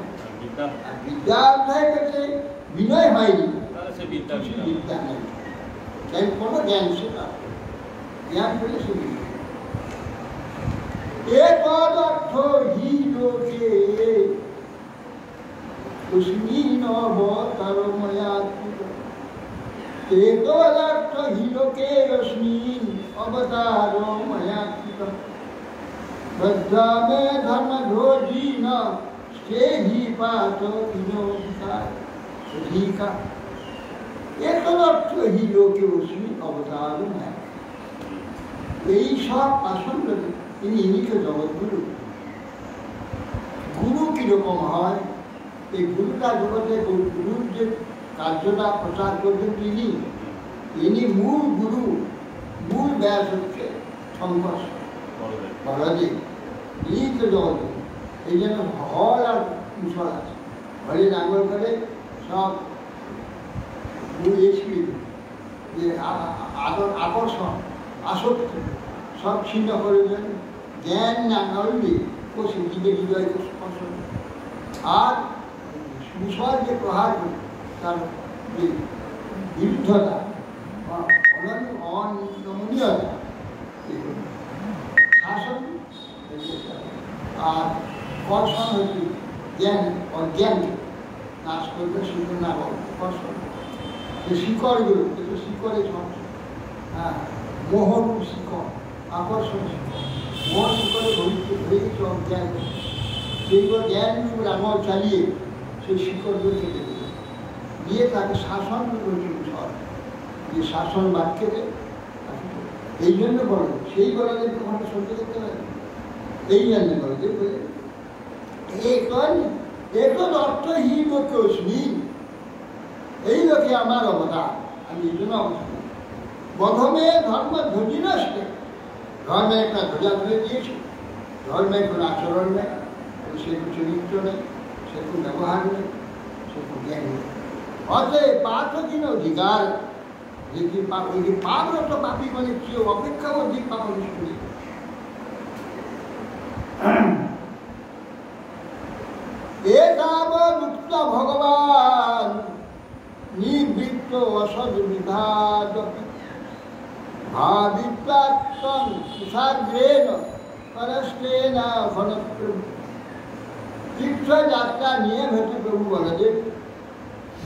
বিদ্যা, বিদ্যা অধ্যায় করতে বিনয় হয়নি, তাহলে সে বিদ্যা বিদ্যা নেই, কোনো জ্ঞান সে জ্ঞান পেলে সে একদর্থ হি লোকে কুস্মিন অবতার ময়াত্মিক একদর্থ হি লোকে রশ্মিন অবতার ময়াত্মিক বদ্ধামে ধর্ম ধ্বজিন সে হি পাত বিনোদিকার অধিকা একদর্থ হি লোকে রশ্মি অবতার ময়াত্মিক। এই সব আসন্ন ইনিকে জগৎগুরু। গুরু কিরকম হয়, এই গুরুটা জগতে গুরুর যে কার্যটা প্রচার করবেন ইনি মূল গুরু, মূল ব্যাস হচ্ছে সংঘর্ষ বড়দেব। এই তো জগৎ, এই জন্য হল আর কুশল আছে। হলে নাঙ্গল করে সব যে আকর্ষণ আসক্তি সব ছিন্ন করে দেন। জ্ঞান না নড়লে ও সে জীবের হৃদয়কে স্পর্শ করে। আর বিষয় যে প্রহার করে তার যে বিরুদ্ধতা অনমনীয়তা শাসন আর কর্ষণ হচ্ছে জ্ঞান অজ্ঞান নাশ করবে সেগুলো না কর্ষণ। যে শিকড়গুলো যেগুলো শিকড়ে সমস্যা, হ্যাঁ মোহন শিকড়, আকর্ষণ শিকড়, মোহন শিকড়ে হয়ে গেছে অজ্ঞান। সেইগুলো জ্ঞানগুলো আমল চালিয়ে সেই শিকড়গুলো কেটে দেবে, দিয়ে তাকে শাসন ঝড় যে শাসন বাক্যে। এই জন্য বলে সেই বলদের তোমাকে সহ্য করতে পারে, এই জন্য বলে যে এখন অর্থহীন লোকস্মিন, এই লোকে আমার অবদান, আমি এই জন্য অবদান। প্রথমে ধর্ম ধ্বজি নষ্টে, ধর্মে একটা ধ্বজা ধরে দিয়েছে, ধর্মে কোনো আচরণ নেই, সেরকম চরিত্র নেই, সেরকম ব্যবহার নেই, সেরকম জ্ঞান নেই। অতএব পাপহীন অধিকার, যে পাপরত পাপী মানে কেউ অপেক্ষা অধিক পাপনিষ্ঠ নেই। একাবদুক্ত ভগবান নিবৃত্ত অসদ বিভাদ ভাবিত্বাত্মং কুশাগ্রেণ পরস্তেন ফলপ্রদ। তীর্থযাত্রা নিয়ে ভেতর প্রভু বলদেব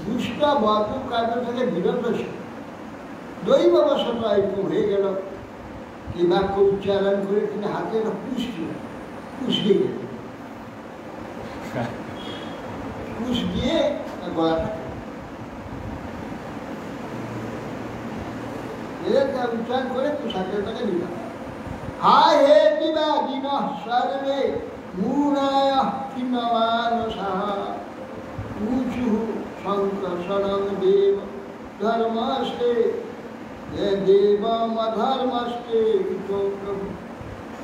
দুষ্ট বর্তু কার্য থেকে বিরত ছিল। দৈববশত একটু হয়ে গেল, এই বাক্য উচ্চারণ করে তিনি হাতের কুশ দিয়ে গেলেন, কুশ দিয়ে গলাটা উচ্চারণ করে কুশাগ্রটাকে দিলাম। হায় হে দিবাদিন সর্বে মূঢ়ায় কিন্নমানসাঃ ঊচুঃ শঙ্কর্ষণং দেব ধর্মস্তে দেবম অধর্মস্তে প্রভু।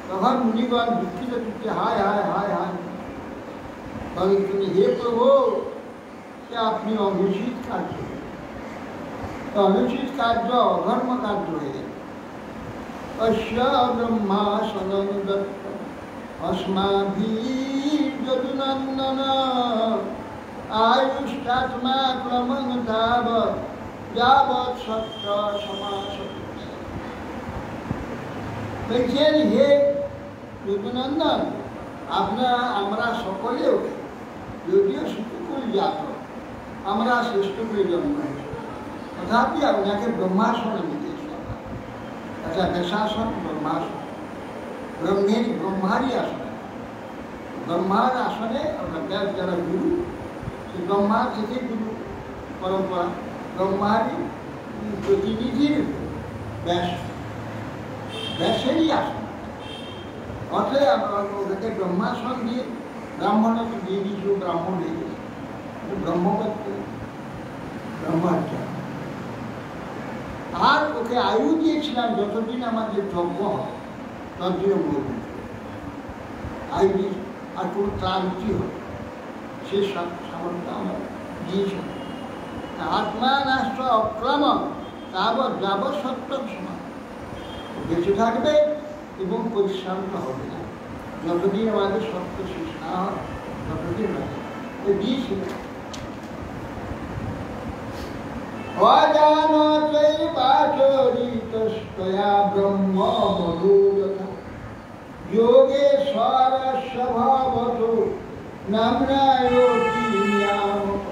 তখন মুনিগণ দুঃখিত চিত্তে হায় হায় হায় হায় বলেন, তুমি হে প্রভু, যে আপনি অনুচিত কার্য, অনুচিত কার্য অধর্ম কার্য হয়ে গেল। অশ্ব ব্রহ্মাসনং দত্ত অস্মাভির্যদুনন্দন আয়ুষ্টাত্মা ক্রমং তাবৎ যাবৎ সত্য সমাস। বলছেন, হে যদুনন্দন, আমরা সকলেও যদিও সুকুল জাত, আমরা শ্রেষ্ঠ করে জন্ম হয়েছি, তথাপি আপনাকে ব্রহ্মাসনে নিতেছি। আচ্ছা, বেশাসন ব্রহ্মাসন, ব্রহ্মারই আসনে, ব্রহ্মার আসনে ব্যাস যারা গুরু, সেই ব্রহ্মা থেকে গুরু পরম্পরা, ব্রহ্মারই প্রতিনিধির ব্যাসেরই আসন। অতএব ওদেরকে ব্রহ্মাসন দিয়ে ব্রাহ্মণকে দিয়ে দিয়েছিল, ব্রাহ্মণ হয়ে গেছে ব্রহ্মপত্র ব্রহ্মাচার্য। আর ওকে আয়ু দিয়েছিলাম যতদিন আমাদের যজ্ঞ হয় ততদিন মরবে, আয়ু দিয়ে আর কোনো ক্লান্তি হয় সে সামর্থ্য আমরা দিয়েছিলাম। আত্মা নাষ্ট অক্রম তাবৎ যাবৎ সত্যম সমান, বেঁচে থাকবে এবং পরিশ্রান্ত হবে না, যতদিন আমাদের সত্য শেষ না হয় ততদিন দিয়েছিল। অজানতৈবাচরিতস্তয়া ব্রহ্ম মধুরথা যোগেশ্বরস্য ভবতু নাম্নায়োতি নিয়ামক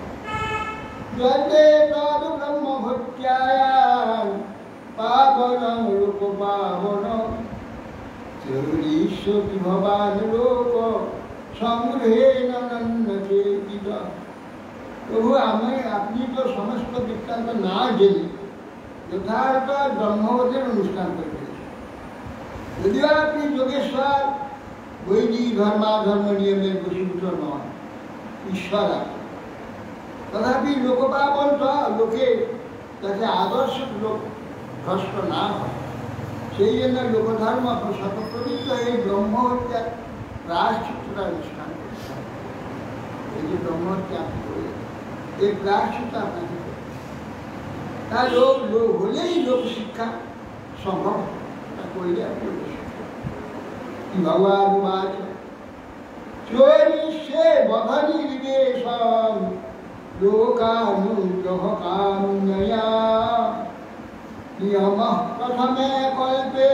যতে তদ ব্রহ্মভূত্যায়াং পাবনং রূপ পাবনং চৌরীশ্বতি ভবান লোক সংগ্রহেণ নন্নতে বিদা। প্রভু আপনি তো সমস্ত বৃত্তান্ত না জেনে যথার্থ ব্রহ্মবোধের অনুষ্ঠান করে ফেলেছেন। যদিও আপনি যোগেশ্বর বৈদিক ধর্ম নিয়মের বশীভূত নন, ঈশ্বর আপনি, তথাপি লোকপাবন লোকে যাতে আদর্শ লোক ভ্রষ্ট না হয় সেই জন্য লোকধর্ম শতপ্রবৃত্ত এই ব্রহ্মহত্যার প্রায়শ্চিত্তটা অনুষ্ঠান করতে হবে। এই যে ব্রহ্মহত্যা আপনি করলেন, এই প্রায়শ্চিত্ত আপনাকে তা লোক হলেই লোক শিক্ষা সম্ভব, তা করলে আপনি ভগবান বাচ চৈরিষ্যে বধনির্দেশম লোকানুগ্রহ কামুনয়া নিয়মঃ প্রথমে কল্পে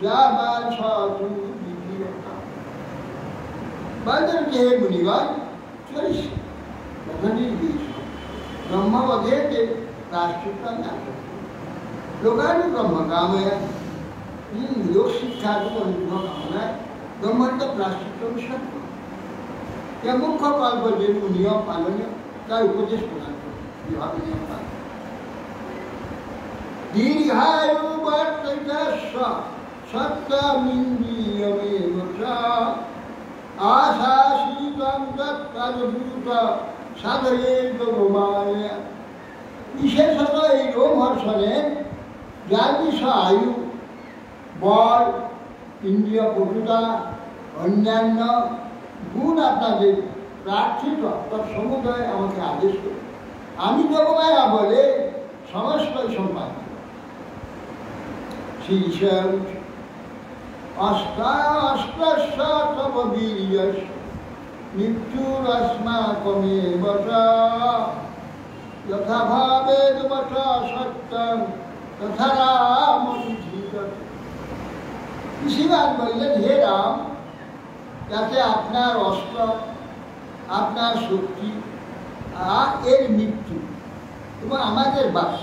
যাবাছতু দ্বিতীয়তা। বলতেন যে হে মুনিগণ, চৈরিষ্যে বধনির্দেশম ব্রহ্মবধের যে প্রায়শ্চিত্ত না লোকানুগ্রহ কাময়া, লোক শিক্ষার অনুগ্রহ কামনায় ব্রহ্মাণ্ড প্রায়শ্চিত্ত অনুসার মুখ্য কল্প যে নিয়ম পালনীয় তার উপদেশ প্রদান করে কিভাবে নিয়ম পালন। দীর্ঘায়ু বর্তস্য সত্যমিন্দ্রিয়মেব চ আশাসিতং তদ্ভূত সাধয়ে যোগমায়। বিশেষত এই রোমহর্ষণের যার বিষয় আয়ু, বল, ইন্দ্রিয় পটুতা, অন্যান্য গুণ আপনাদের প্রার্থিত তৎসমুদয় আমাকে আদেশ করে আমি যোগমায়া বলে সমস্তই সম্পাদিত। শ্রী ঈশ্বর অষ্টস্য তব বীর্যস্য মৃত্যুরস্মাকমেব চ যথা ভাবেদ বচ সত্যম তথা রাম বিধীয়তে। ঋষিরাজ বললেন, হে রাম, যাতে আপনার অস্ত্র, আপনার শক্তি আর এর মৃত্যু এবং আমাদের বাক্য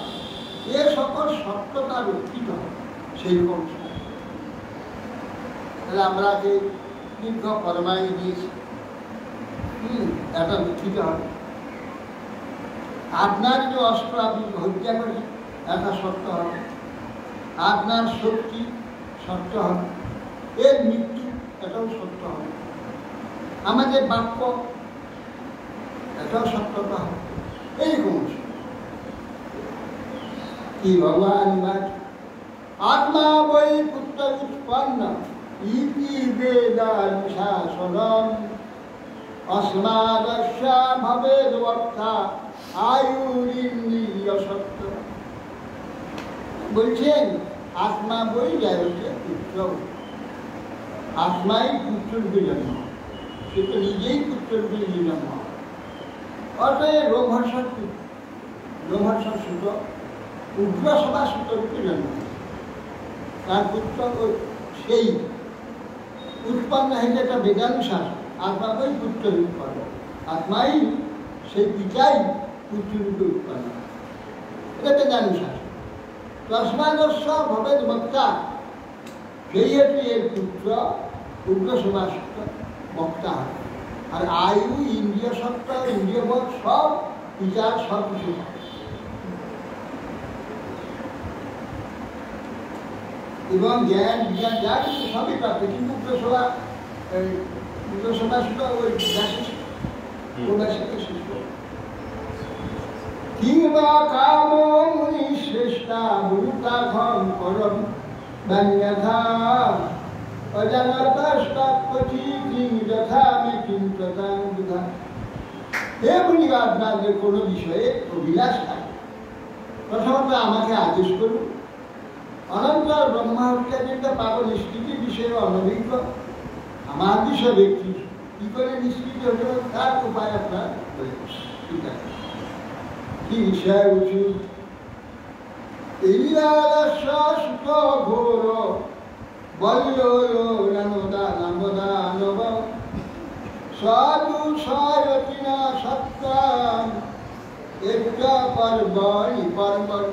এ সকল সত্যতা রক্ষিত হয় সেই রকম। তাহলে আমরা যে দীর্ঘ পরমায়ু দিয়েছি, এটা রক্ষিত হবে। আপনার যে অস্ত্র আপনি হত্যা করেন এটা সত্য হবে, আপনার শক্তি সত্য হবে, এর মৃত্যু এটাও সত্য হবে, আমাদের বাক্য এটাও সত্যতা হবে। এইরকম কি ভগবান আত্মা বৈ পুত্র উৎপন্ন ইতি বেদানুশাসনম অস্মাদস্যা ভবেদ বক্তা আয়ুরিন্দ্রিয় সত্য। বলছেন আত্মা বই যায় হচ্ছে পুত্র, আত্মাই পুত্ররূপে জন্ম, সে তো নিজেই পুত্ররূপে জন্ম। অতএব রোমহর্ষণ সূত্র উগ্রসভা সূত্ররূপে জন্ম, তার পুত্র সেই উৎপন্ন হয়েছে একটা বেদানুসার আত্মা বই পুত্ররূপ করে, আত্মাই সেই পিতাই পুত্ররূপে উৎপন্ন, এটা বেদানুসার। তস্মাদস্য ভবেদ বক্তা, সেই হেতু এর পুত্র উগ্রসভা সত্য বক্তা হয়। আর আয়ু, ইন্দ্রিয় সত্য, ইন্দ্রিয় বোধ সব বিচার সব কিছু এবং জ্ঞান বিজ্ঞান যা কিছু সবই প্রাপ্ত, কিন্তু উগ্রসভা সত্য ওই শিষ্য কিংবা কাম মুনি শ্রেষ্ঠা ভূতাঘম করম বান্যথা অজানতস্তাৎপচি কিং যথা মে চিন্ততাং বুধা। হে মুনি, আপনাদের কোনো বিষয়ে অভিলাষ থাকে প্রথমত আমাকে আদেশ করুন। অনন্তর ব্রহ্মহত্যাচিন্তা পাব নিষ্কৃতি বিষয়ে অনভিজ্ঞ আমার বিষয় ব্যক্তি কি করে নিষ্কৃতি হতে তার উপায় আপনার ঠিক আছে। দিশায় উঠি সুখ ঘোর বল্ল রানদানব সাধু সারতিনা সত্যাম একটা পর্বণি পর্বণ।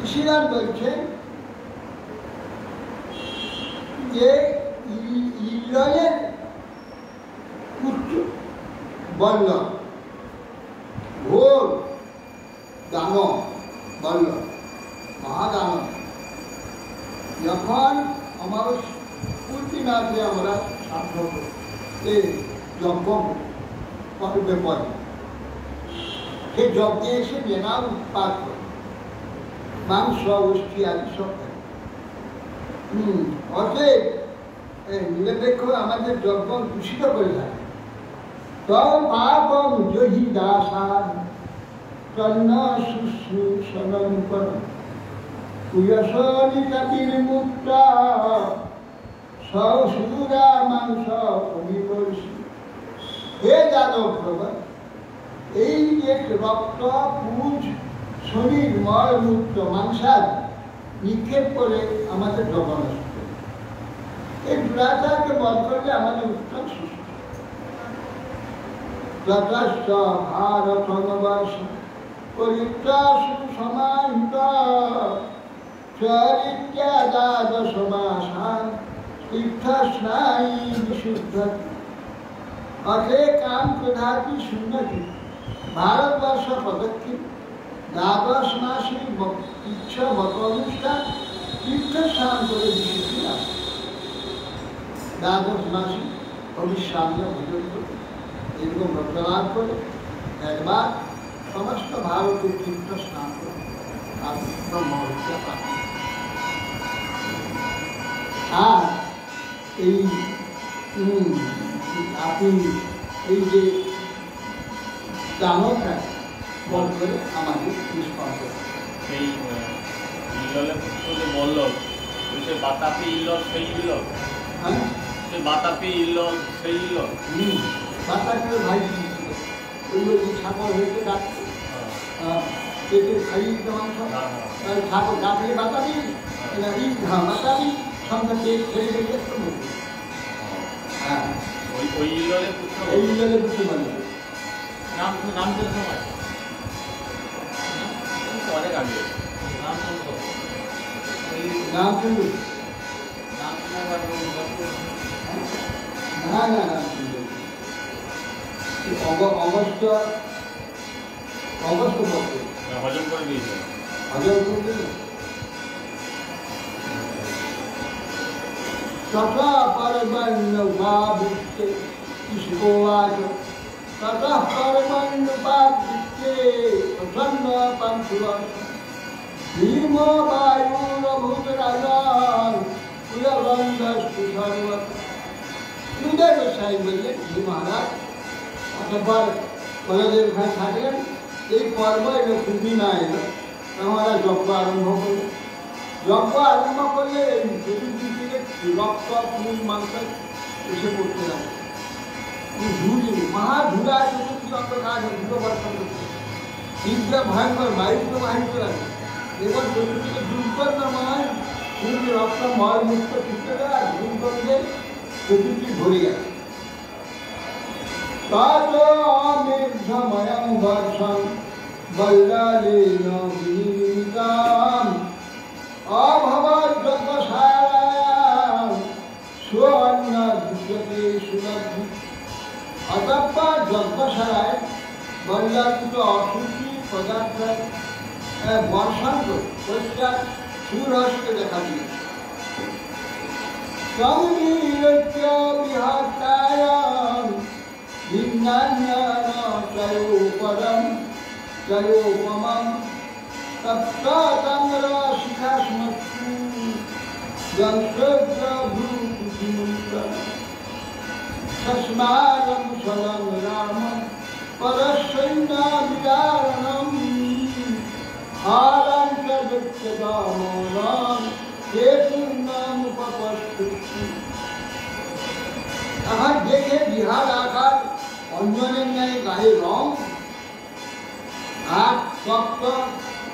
ঋষিরাজ বলছেন যে ইন্দ্রের পুত্র বল্ল, ঘোর দানব বল্ল, মহাদানব, যখন আমার পূর্ণিমাতে আমরা সাধক এই যজ্ঞ করবে পরে, সে যজ্ঞে এসে বেনা উৎপাদ করে, মাংস অষ্টি আদি সব থাকে। অতএব নিরপেক্ষ আমাদের যজ্ঞ দূষিত করে থাকে। পাপম জহি দাসান তন্ন শুশ্রূষণং করো কুয়সনিতাতির মুক্তা সসুরা মাংস পরিবর্ষি। হে যাদব প্রভা, এই যে রক্ত পুজ শরীর মলমূত্র মাংসাদ নিক্ষেপ করে আমাদের জগন আসবে, এই দুরাচারকে বধ করলে আমাদের উত্তম সুস্থ। যথেষ্ট ভারত নবাস পরিত্রাসু সমাহিত চরিত্যাদাদশ মাসান তীর্থস্নায়ী বিশুদ্ধ। অথে কাম ক্রোধাতি শূন্যতি ভারতবর্ষ পদক্ষেপ দ্বাদশ মাসে ইচ্ছা মত অনুষ্ঠান তীর্থস্নান করে বিশুদ্ধি লাভ। দ্বাদশ মাসে ভবিষ্যান্ন ভোজন করে এরকম ব্রতলাভ করে একবার সমস্ত ভারতের তীর্থ স্নান করে ব্রহ্মহত্যা পান। আর এই আপনি এই যে দানবটা বল করে আমাদের নিষ্পন্ন করে। সেই ইল্ললের পুত্র যে বল্লভ, সে বাতাপি ইল্লল সেই ইল্লল, হ্যাঁ সে বাতাপি ইল্লল সেই ইল্লল। বাতাপের ভাই ওইগুলো যে ছাগল হয়েছে ডাকছে পেটে খাইয়ে মাংস ছাগল ডাকলে বাতাবি বাতাবি সঙ্গে পেট ছেড়ে গেলে একটু মুক্তি। হ্যাঁ ওই ইল্ললের পুত্র, এই ইল্ললের পুত্র মানে নাম তো সময় অনেক আগে নাম শুনু না না নাম শুনু অবস্থ পক্ষে হজম করে দিয়েছে। হজম করবে তথা পরমান্নভাবুক্তে ইষ্কোবাচ তথা পরমান্নভাবুক্তে প্রসন্ন পঞ্চবর্ষ ভীম বায়ুরভূতরাজান কুলবন্ধস্তু সর্বত্র। সুদেব গোসাই বললেন, হে মহারাজ, অতঃপর বলদেব ভাই থাকলেন, এই পর্ব এলো পূর্ণিমা এলো, আমরা যজ্ঞ আরম্ভ করল। যজ্ঞ আরম্ভ করলে চতুর্দিক থেকে রক্ত ফুল মাংস এসে পড়তে লাগে, ধুলি মহাধুলা চতুর্দিক অন্ধকার ধুলো বর্ষণ করছে, শীতটা ভয়ঙ্কর বায়ু প্রবাহিত লাগে। এবার চতুর্দিকে দুর্গন্ধময় ফুল রক্ত ময় মুক্ত চিত্র আর দুর্গন্ধে চতুর্দিক ভরে গেছে। মেঘময়ং বর্ষং বল্লালেন বিনীতাম অভবৎ যজ্ঞশালায়াম সুবর্ণ দৃশ্যতে সুলভ্য। অতঃপর যজ্ঞশালায় বল্লালিত অশুচি পদার্থ বর্ষণ করে পরিষ্কার সুরহস্যকে দেখা দিয়েছে। বিহাতায়াম ভিন্নান্যনচয়োপরম চয়োপমম তপ্ততম্র শিখাস্মস্তু যন্ত্রভূতিমুক্তম তস্মাদং সদং রাম পরশৈন্যবিদারণম হারং চ দুঃখদামোদম কেতুর্নামুপপশ্যতি। তাহার দেখে বিহার আকার অঞ্জনের ন্যায় গায়ে রং, আর তপ্ত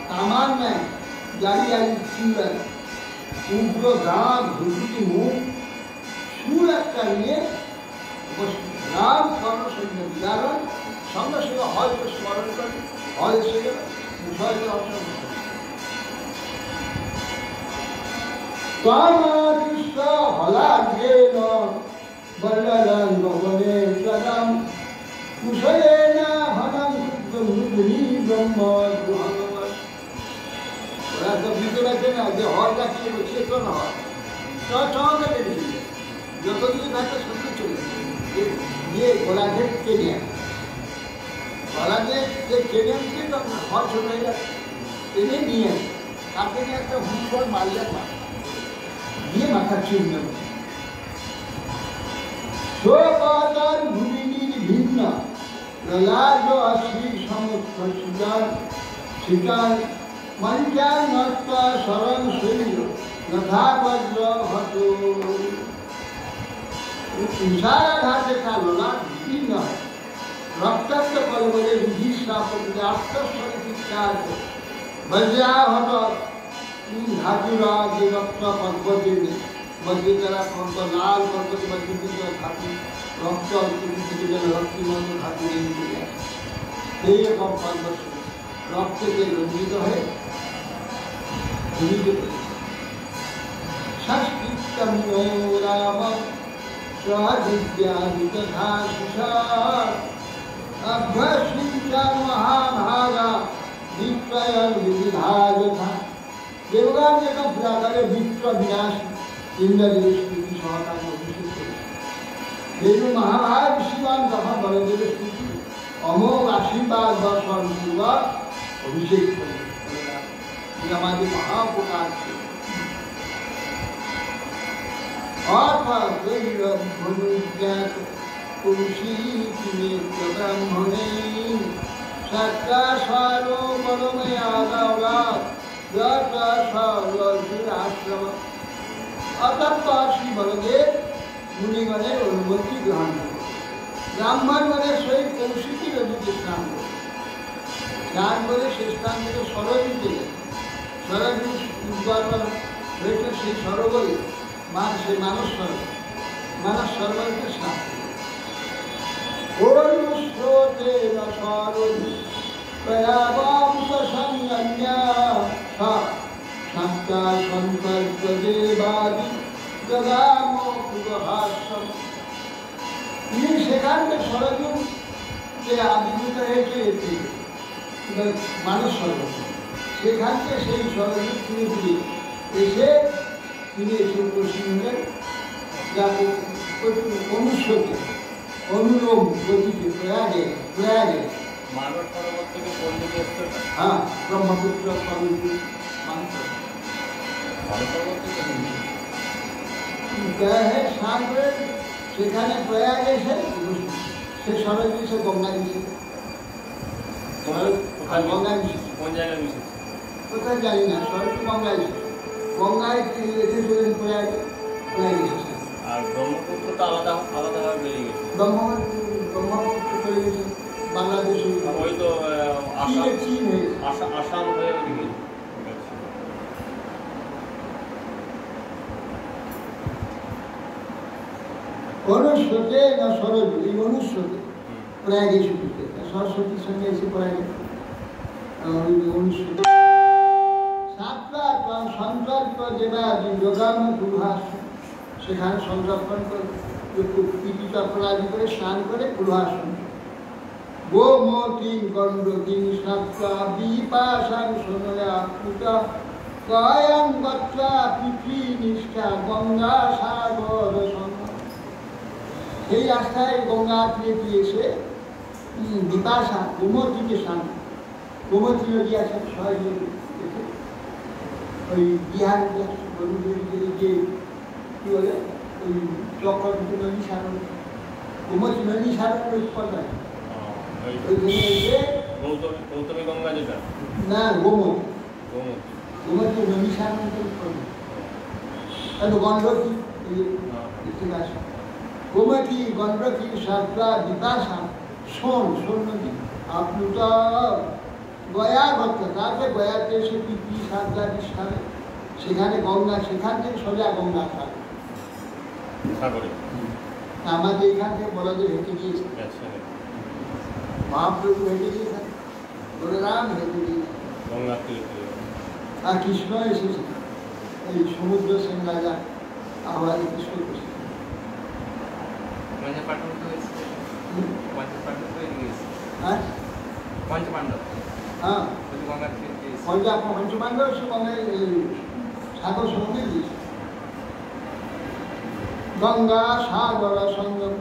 তামার নেয় জারি জারি চুড়ায় উগ্র দাঁত ঘুষুটি মুখ সুর একটা নিয়ে রাম কর্ণসৈন্য বিদারণ সঙ্গে সঙ্গে হয়তো স্মরণ করে হয় এসে গেল বিষয়টা অসম্ভব কৃষ্ণ হলাঘ্রেণ বল্ললং ভবনে স্বরম কুশলেন হনং মুনি ব্রহ্ম ভগবান। ওরা তো বুঝতে পারছে না যে হরটা কি হচ্ছে তো না হয় চমকে দেখেছিল যতদিন থাকে সত্যি চলে গিয়ে ঘোড়াঘের টেনে আনে ঘোড়াকে যে টেনে আনছে তখন হর চলে যায় টেনে নিয়ে আসে তাকে নিয়ে একটা হুড় মারলে দিয়ে মাথা চিহ্ন সোপাতার ভূমির ভিন্ন প্রলাজ অশ্রী সমস্ত শিকার শিকার মঞ্চার নষ্ট শরণ শৈল যথা বজ্র হত তুষারাঘাতে কালো না ভিন্ন হয় রক্তাক্ত কলবলে বিধি শ্রাপকে আত্মস্বরে চিৎকার বজ্রাহত ধাতুরা যে রক্ত পর্বতের মধ্যে তারা পর্ব লাল পর্বত মধ্যে ধাতু রক্ত থেকে যেন রক্তিমন্ত ধাতু নিয়ে যায় সেই রকম পর্বত রক্তকে রঞ্জিত হয়ে ভূমিতে সংস্কৃতম রাম अभ्यसिंचा महाभागा विप्रयन विविधा यथा देवगान के का प्रकारे विप्र विनाश इंद्र स्तुति सहता को विशिष्ट देव महाभाग शिवान तथा बलदेव स्तुति अमोघ आशीर्वाद वर्षण पूर्वक अभिषेक करें ये हमारे महापुकार से अर्थात तुलसी ब्रह्मणे सत्यासारो आश्रम अतः श्री बलदेव मुनिगणेर अनुमति ग्रहण करें ब्राह्मणगणेर सहित कौशिकी नदीते स्नान करें स्नान करे से स्थान থেকে সরজীতে সরজী উদ্গত হয়েছে সেই সরোবরে সেই মানস সরোবরকে স্নান স্রোতে সরোবী প্রয়াবাংসংজ্ঞা শান্তা সংকল্প দেবাদি দদাম পুরহাস্যম তিনি সেখানে সরজু যে আবির্ভূত হয়েছে মানস সরোবর সেখান থেকে সেই সরজু ফিরে ফিরে এসে তিনি এসে উপস্থিত হলেন যা অনুসৃতি অনুলোম গতিতে প্রয়াগে মানস সরোবর থেকে কোন দিকে এসছে? হ্যাঁ ব্রহ্মপুত্র সরোবর মানস সরোবর থেকে স্নান করে সেখানে প্রয়াগে এসে সে সরোবর এসে গঙ্গা দিছে গঙ্গা দিছে কোন জায়গায় মিশেছে? কোথায় জানি না সরোবর গঙ্গায় এসে গঙ্গায় এসে চলেন প্রয়াগে এসেছে আর ব্রহ্মপুত্র তো আলাদাভাবে বেরিয়ে গেছে ব্রহ্মপুত্র চলে গেছে বাংলাদেশে ওই তো চীন হয়ে আসাম হয়ে ওদিকে অনুস্রোতে না সরোবর এই অনুস্রোতে প্রয়াগে শুনতে সরস্বতীর সঙ্গে এসে প্রয়াগে অনুস্রোতে সাতটা সংকল্প যেটা যোগাম পূর্বাস সেখানে সংরক্ষণ করে প্রীতি চক্রাদি করে স্নান করে পূর্বাসন গোমতিং গণ্ডকিং সাত্তা বিপাশাং সোনলে আপ্লুত কয়ং বচ্চা পৃথ্বী নিষ্ঠা গঙ্গা সাগর সঙ্গ সেই রাস্তায় গঙ্গা তীরে এসে বিপাশা গোমতীকে স্নান গোমতী নদী আছে সহযোগ ওই বিহার যে কি বলে ওই চক্রবর্তী নদী সাগর গোমতী নদী সাগর উৎপন্ন হয় ওইখানে এসে গৌতমী গঙ্গা যেটা না গোমতী নদী সাগর উৎপন্ন তাহলে গণ্ডকী গোমতী গণ্ডকী সাতটা বিপাশা সোন নদী আপ্লুত গয়া ঘটছে, তারপরে গয়াতে এসে পিপি সারদা বিস্তারে, সেখানে গঙ্গা, সেখান থেকে সোজা গঙ্গা সাগর। সাগরে আমাদের এখান থেকে বড়দের হেঁটে গিয়েছে, আচ্ছা মহাপ্রভু হেঁটে গিয়েছেন, বলরাম হেঁটে গিয়েছেন, গঙ্গা তীরে আর কৃষ্ণ এসেছে এই সমুদ্র সেন রাজা আহ্বানে কৃষ্ণ এসেছে। পঞ্চপাণ্ডব তো হয়েছে, পঞ্চপাণ্ডব তো হয়ে গিয়েছে, হ্যাঁ পঞ্চপাণ্ডব হ্যাঁ, শুধু গঙ্গার তীরে গিয়েছে। পঞ্চপাণ্ডব সে গঙ্গায় সাগর সমুদ্রে গিয়েছে। গঙ্গা সাগর সঙ্গম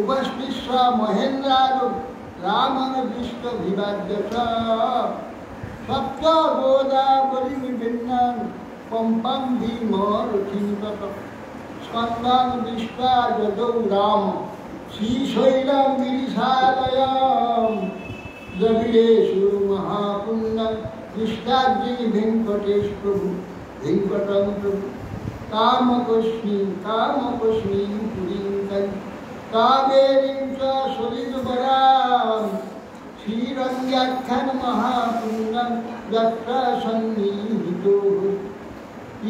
উপস্পৃশ্য মহেন্দ্রার রামন বিষ্ট বিবাদ্য সপ্ত গোদাবলী বিভিন্নান পম্পাং ভীমর চিন্তত স্কন্দান বিষ্টা যদৌ রাম শ্রীশৈলং গিরিশালয়ম দ্রবিড়েষু মহাপুণ্যং দৃষ্টাদ্রি ভেঙ্কটেশ প্রভু ভেঙ্কটং প্রভু কামকস্মি পুরীং কাবেরীং চ সলিলবরাম শ্রীরঙ্গাখ্যান মহাপুণ্যং যত্র সন্নিহিতো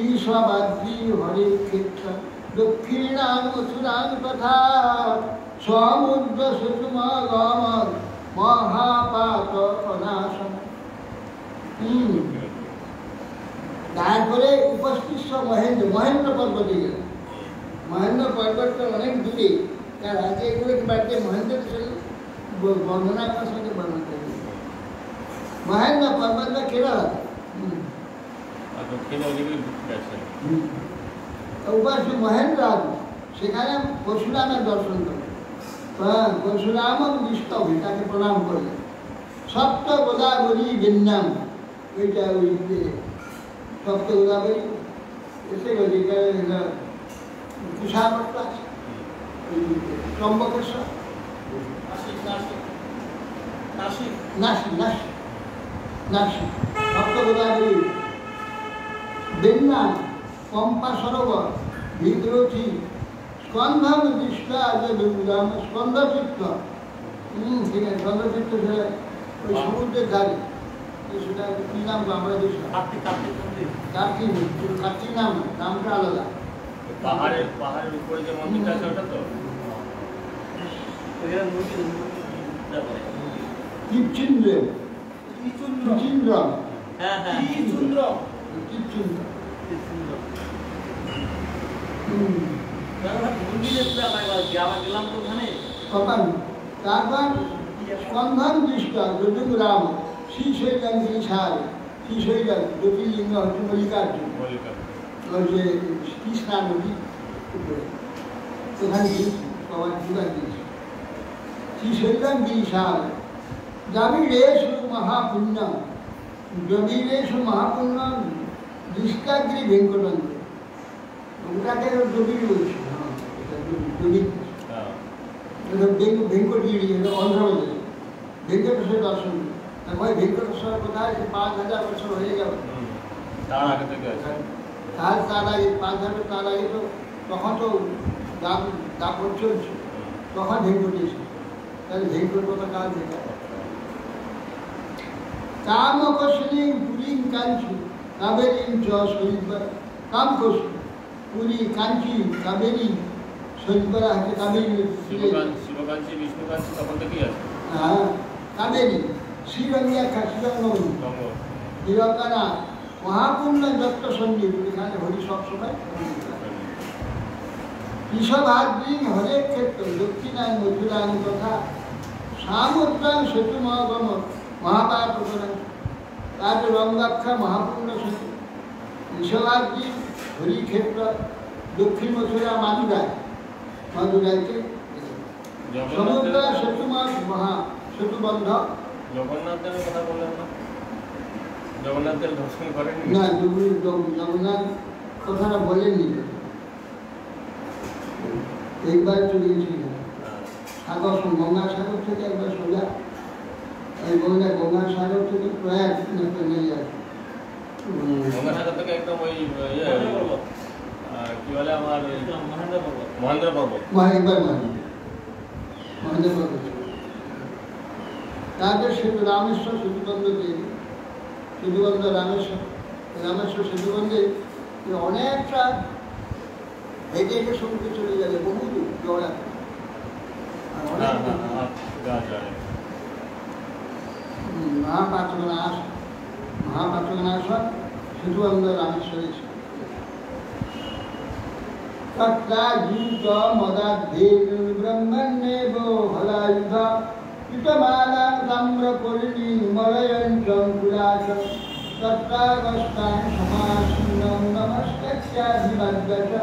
ঈশবাদ্রি হরে ক্ষেত্র দক্ষিণাং মথুরাং তথা সমুদ্র সেতুমগম মহাপাত প্রনাশন। তারপরে উপস্পৃশ্য মহেন্দ্র পর্বতে গেল। মহেন্দ্র পর্বতটা অনেক দূরে, তার আগে এগুলোকে বাড়িতে মহেন্দ্র বর্ণনা করার সঙ্গে বর্ণনা করে মহেন্দ্র পর্বতটা কেরালা, আর দক্ষিণে ওদিকে গেছে উপাস্য মহেন্দ্র সেখানে পরশুরামের দর্শন করে, পরশুরাম বিষ্টভি তাকে প্রণাম করলেন। সপ্ত গোদাবরী ভিন্নাম, ওইটা ওই সপ্ত গোদাবরী এসে গেছে, তুষারপট্ট আছে, ওই ত্রম্বকেশ্বর, নাসিক নাসিক নাসিক নাসিক নাসিক নাসিক সপ্ত গোদাবরী ভিন্নাম পম্পা সরোবর বিদ্রোহী স্কন্ধন দৃষ্টা স্কন্ধচিত্ত, ঠিক আছে, স্কন্ধচিত্ত ওই সমুদ্রের ধারে, সেটা কি নাম আমরা দেশ কার্তিক নাম, নামটা আলাদা। পাহাড়ের উপরে যে মন্দিরটা আছে ওটা তো কিপচিন্দ্র, কিচিন্দ্র, হ্যাঁ হ্যাঁ চন্দ্র কিপচিন্দ্র। আবার গেলাম তো ওখানে তারপর স্কন্ধন দৃষ্ট যদুং রাম শ্রীশৈলং গিরিশাল, শ্রীশৈলং জ্যোতির্লিঙ্গ হচ্ছে মল্লিকার্জুন, ওই যে কৃষ্ণা নদী উপরে, ওখানে গিয়েছি, সবাই দুবার গিয়েছি। শ্রীশৈলং গিরিশাল দ্রবিড়েষু মহাপুণ্যম, দ্রবিড়েষু মহাপুণ্যম দৃষ্টাগ্রি ভেঙ্কটং, ওটাকে দ্রবিড় বলছি, ভেঙ্কটগিরি অন্ধ্রপ্রদেশ, ভেঙ্কটেশ্বর দর্শন। ওই ভেঙ্কটেশ্বর কোথায় 5000 বছর হয়ে গেল, তার আগে থেকে আছে, তার আগে 5000, তার আগে তো তখন তো দাপট চলছে, তখন ভেঙ্কট এসেছে, তাহলে ভেঙ্কট কথা কাল থেকে। কামকস্মি পুরীং কাঞ্চি কাবেরীং চ শৈলবর, কামকস্মি পুরী কাঞ্চি কাবেরী শৈলবরা হচ্ছে কাবেরী, শিবকাঞ্চী বিষ্ণুকাঞ্চী তখন থেকেই আছে। হ্যাঁ কাবেরী, শ্রীরঙ্গা শ্রীরঙ্গমণি, হিরকানা মহাপুণ্য দত্ত সন্দীপ, এখানে হরি সবসময়। ঈশভাদ্রিং হরে ক্ষেত্র দক্ষিণাং মথুরাং তথা সামুদ্রাং সেতুমগম মহাপাত প্রণাম। তারপরে রঙ্গাক্ষা মহাপুণ্য সেতু, ঈশভাদ্রি হরিক্ষেত্র, দক্ষিণ মথুরা মাদুরাইতে সমুদ্র সেতুমগ মহা সেতুবন্ধ। জগন্নাথ দেবের কথা বললেন না, জগন্নাথ দেব দর্শন করেন না, জগন্নাথ কথাটা বলেননি, একবার চলে গেছি সাগর, গঙ্গা সাগর থেকে একবার সোজা, গঙ্গা সাগর থেকে প্রয়াগ নিয়ে যায়, গঙ্গাসাগর থেকে একদম ওই কি বলে আমার মহেন্দ্র পর্বত, মহেন্দ্র পর্বত, একবার মহেন্দ্র পর্বত। তাদের সেতু রামেশ্বর সেতুবন্ধ তৈরি, সেতুবন্ধ রামেশ্বর সেতুবন্ধে অনেকটা হেঁটে হেঁটে সমুদ্রে চলে যাবে, বহু দূর জড়া। আর অনেক মহাপাত্রনাশ সেতুবন্ধ রামেশ্বরে ছিল। তত্রাযুত মদাদ্ধেন ব্রহ্মণ্যেব হলায়ুধ পিতমালাং তাম্রপর্ণী মলয়ঞ্চং কুলাচ তত্রাগস্তাং সমাসীনং নমস্কৃত্যাভিবাদ্যত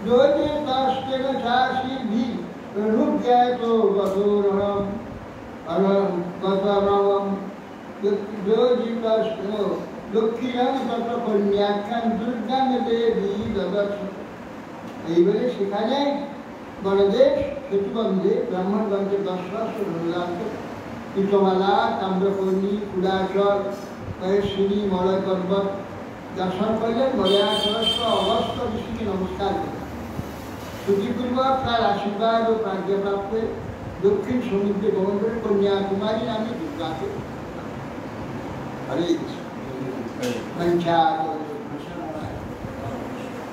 যোজিতস্তেন চাশিভি প্রণুজ্ঞাতো গতোরহম গতরমম যোজিতস্তেন দক্ষিণং তত্র কন্যাখ্যাং দুর্গাং দেবী দদর্শ। এইবারে সেখানে বড়দেব সেতুবন্ধে ব্রাহ্মণগঞ্জের দশরাষ্ট্র ধরলান্ত পিতমালা তাম্রপর্ণী কুলাচর কয়েশ্বরী মলয় পর্বত দর্শন করলেন। মলয়াচরস্ব অবস্থ ঋষিকে নমস্কার করলেন। শ্রুতিপূর্বক তার আশীর্বাদ ও প্রাজ্ঞাপ্রাপ্তে দক্ষিণ সমুদ্রে গমন করে কন্যাকুমারী নামে দুর্গাকে হরে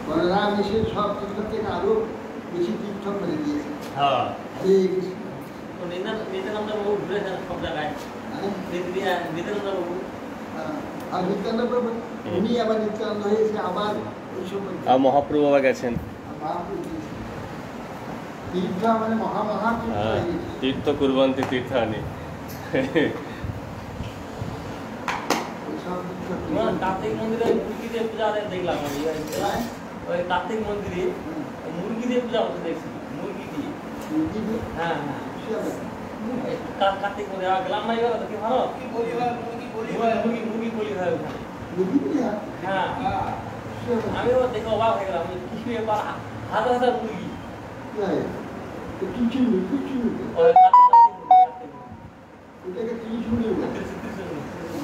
বলরাম এসে সব তীর্থ থেকে আরো বেশি তীর্থ করে দিয়েছে। হরে কৃষ্ণ। নিত্যানন্দ বাবু ঘুরেছেন সব জায়গায়, নিত্যানন্দ বাবু আর নিত্যানন্দ প্রভু উনি আবার নিত্যানন্দ হয়েছে, আবার ওইসব মহাপ্রভু আবার গেছেন। তীর্থ মানে মহা তীর্থ কুর্বন্তী তীর্থানি। কার্তিক মন্দিরে মুরগি দিয়ে পূজা দেখলাম আমি, ওই কার্তিক মন্দিরে মুরগি দিয়ে পূজা হতে দেখছি, মুরগি দিয়ে। হ্যাঁ হ্যাঁ কার্তিক মন্দিরে গেলাম না, এবার কি ভালো মুরগি বলি হয় ওখানে। হ্যাঁ আমিও দেখে অবাক হয়ে গেলাম, কিছু এবার হাজার হাজার মুরগি।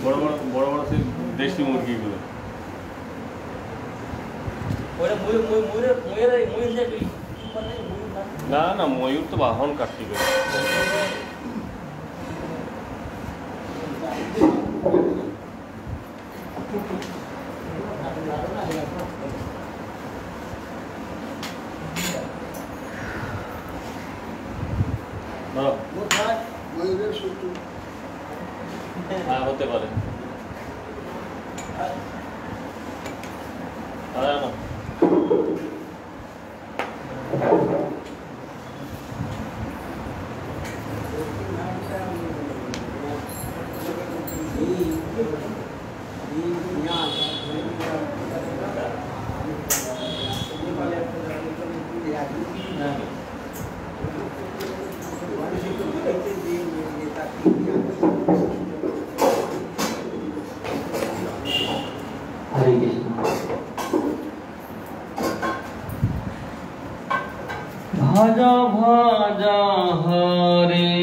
বড় বড় বড় বড় সেই দেশি মুরগিগুলো। না না, ময়ূর তো বাহন কার্তিকের। ময়ূরের শত্রু হতে পারে। ভজ ভজ হরে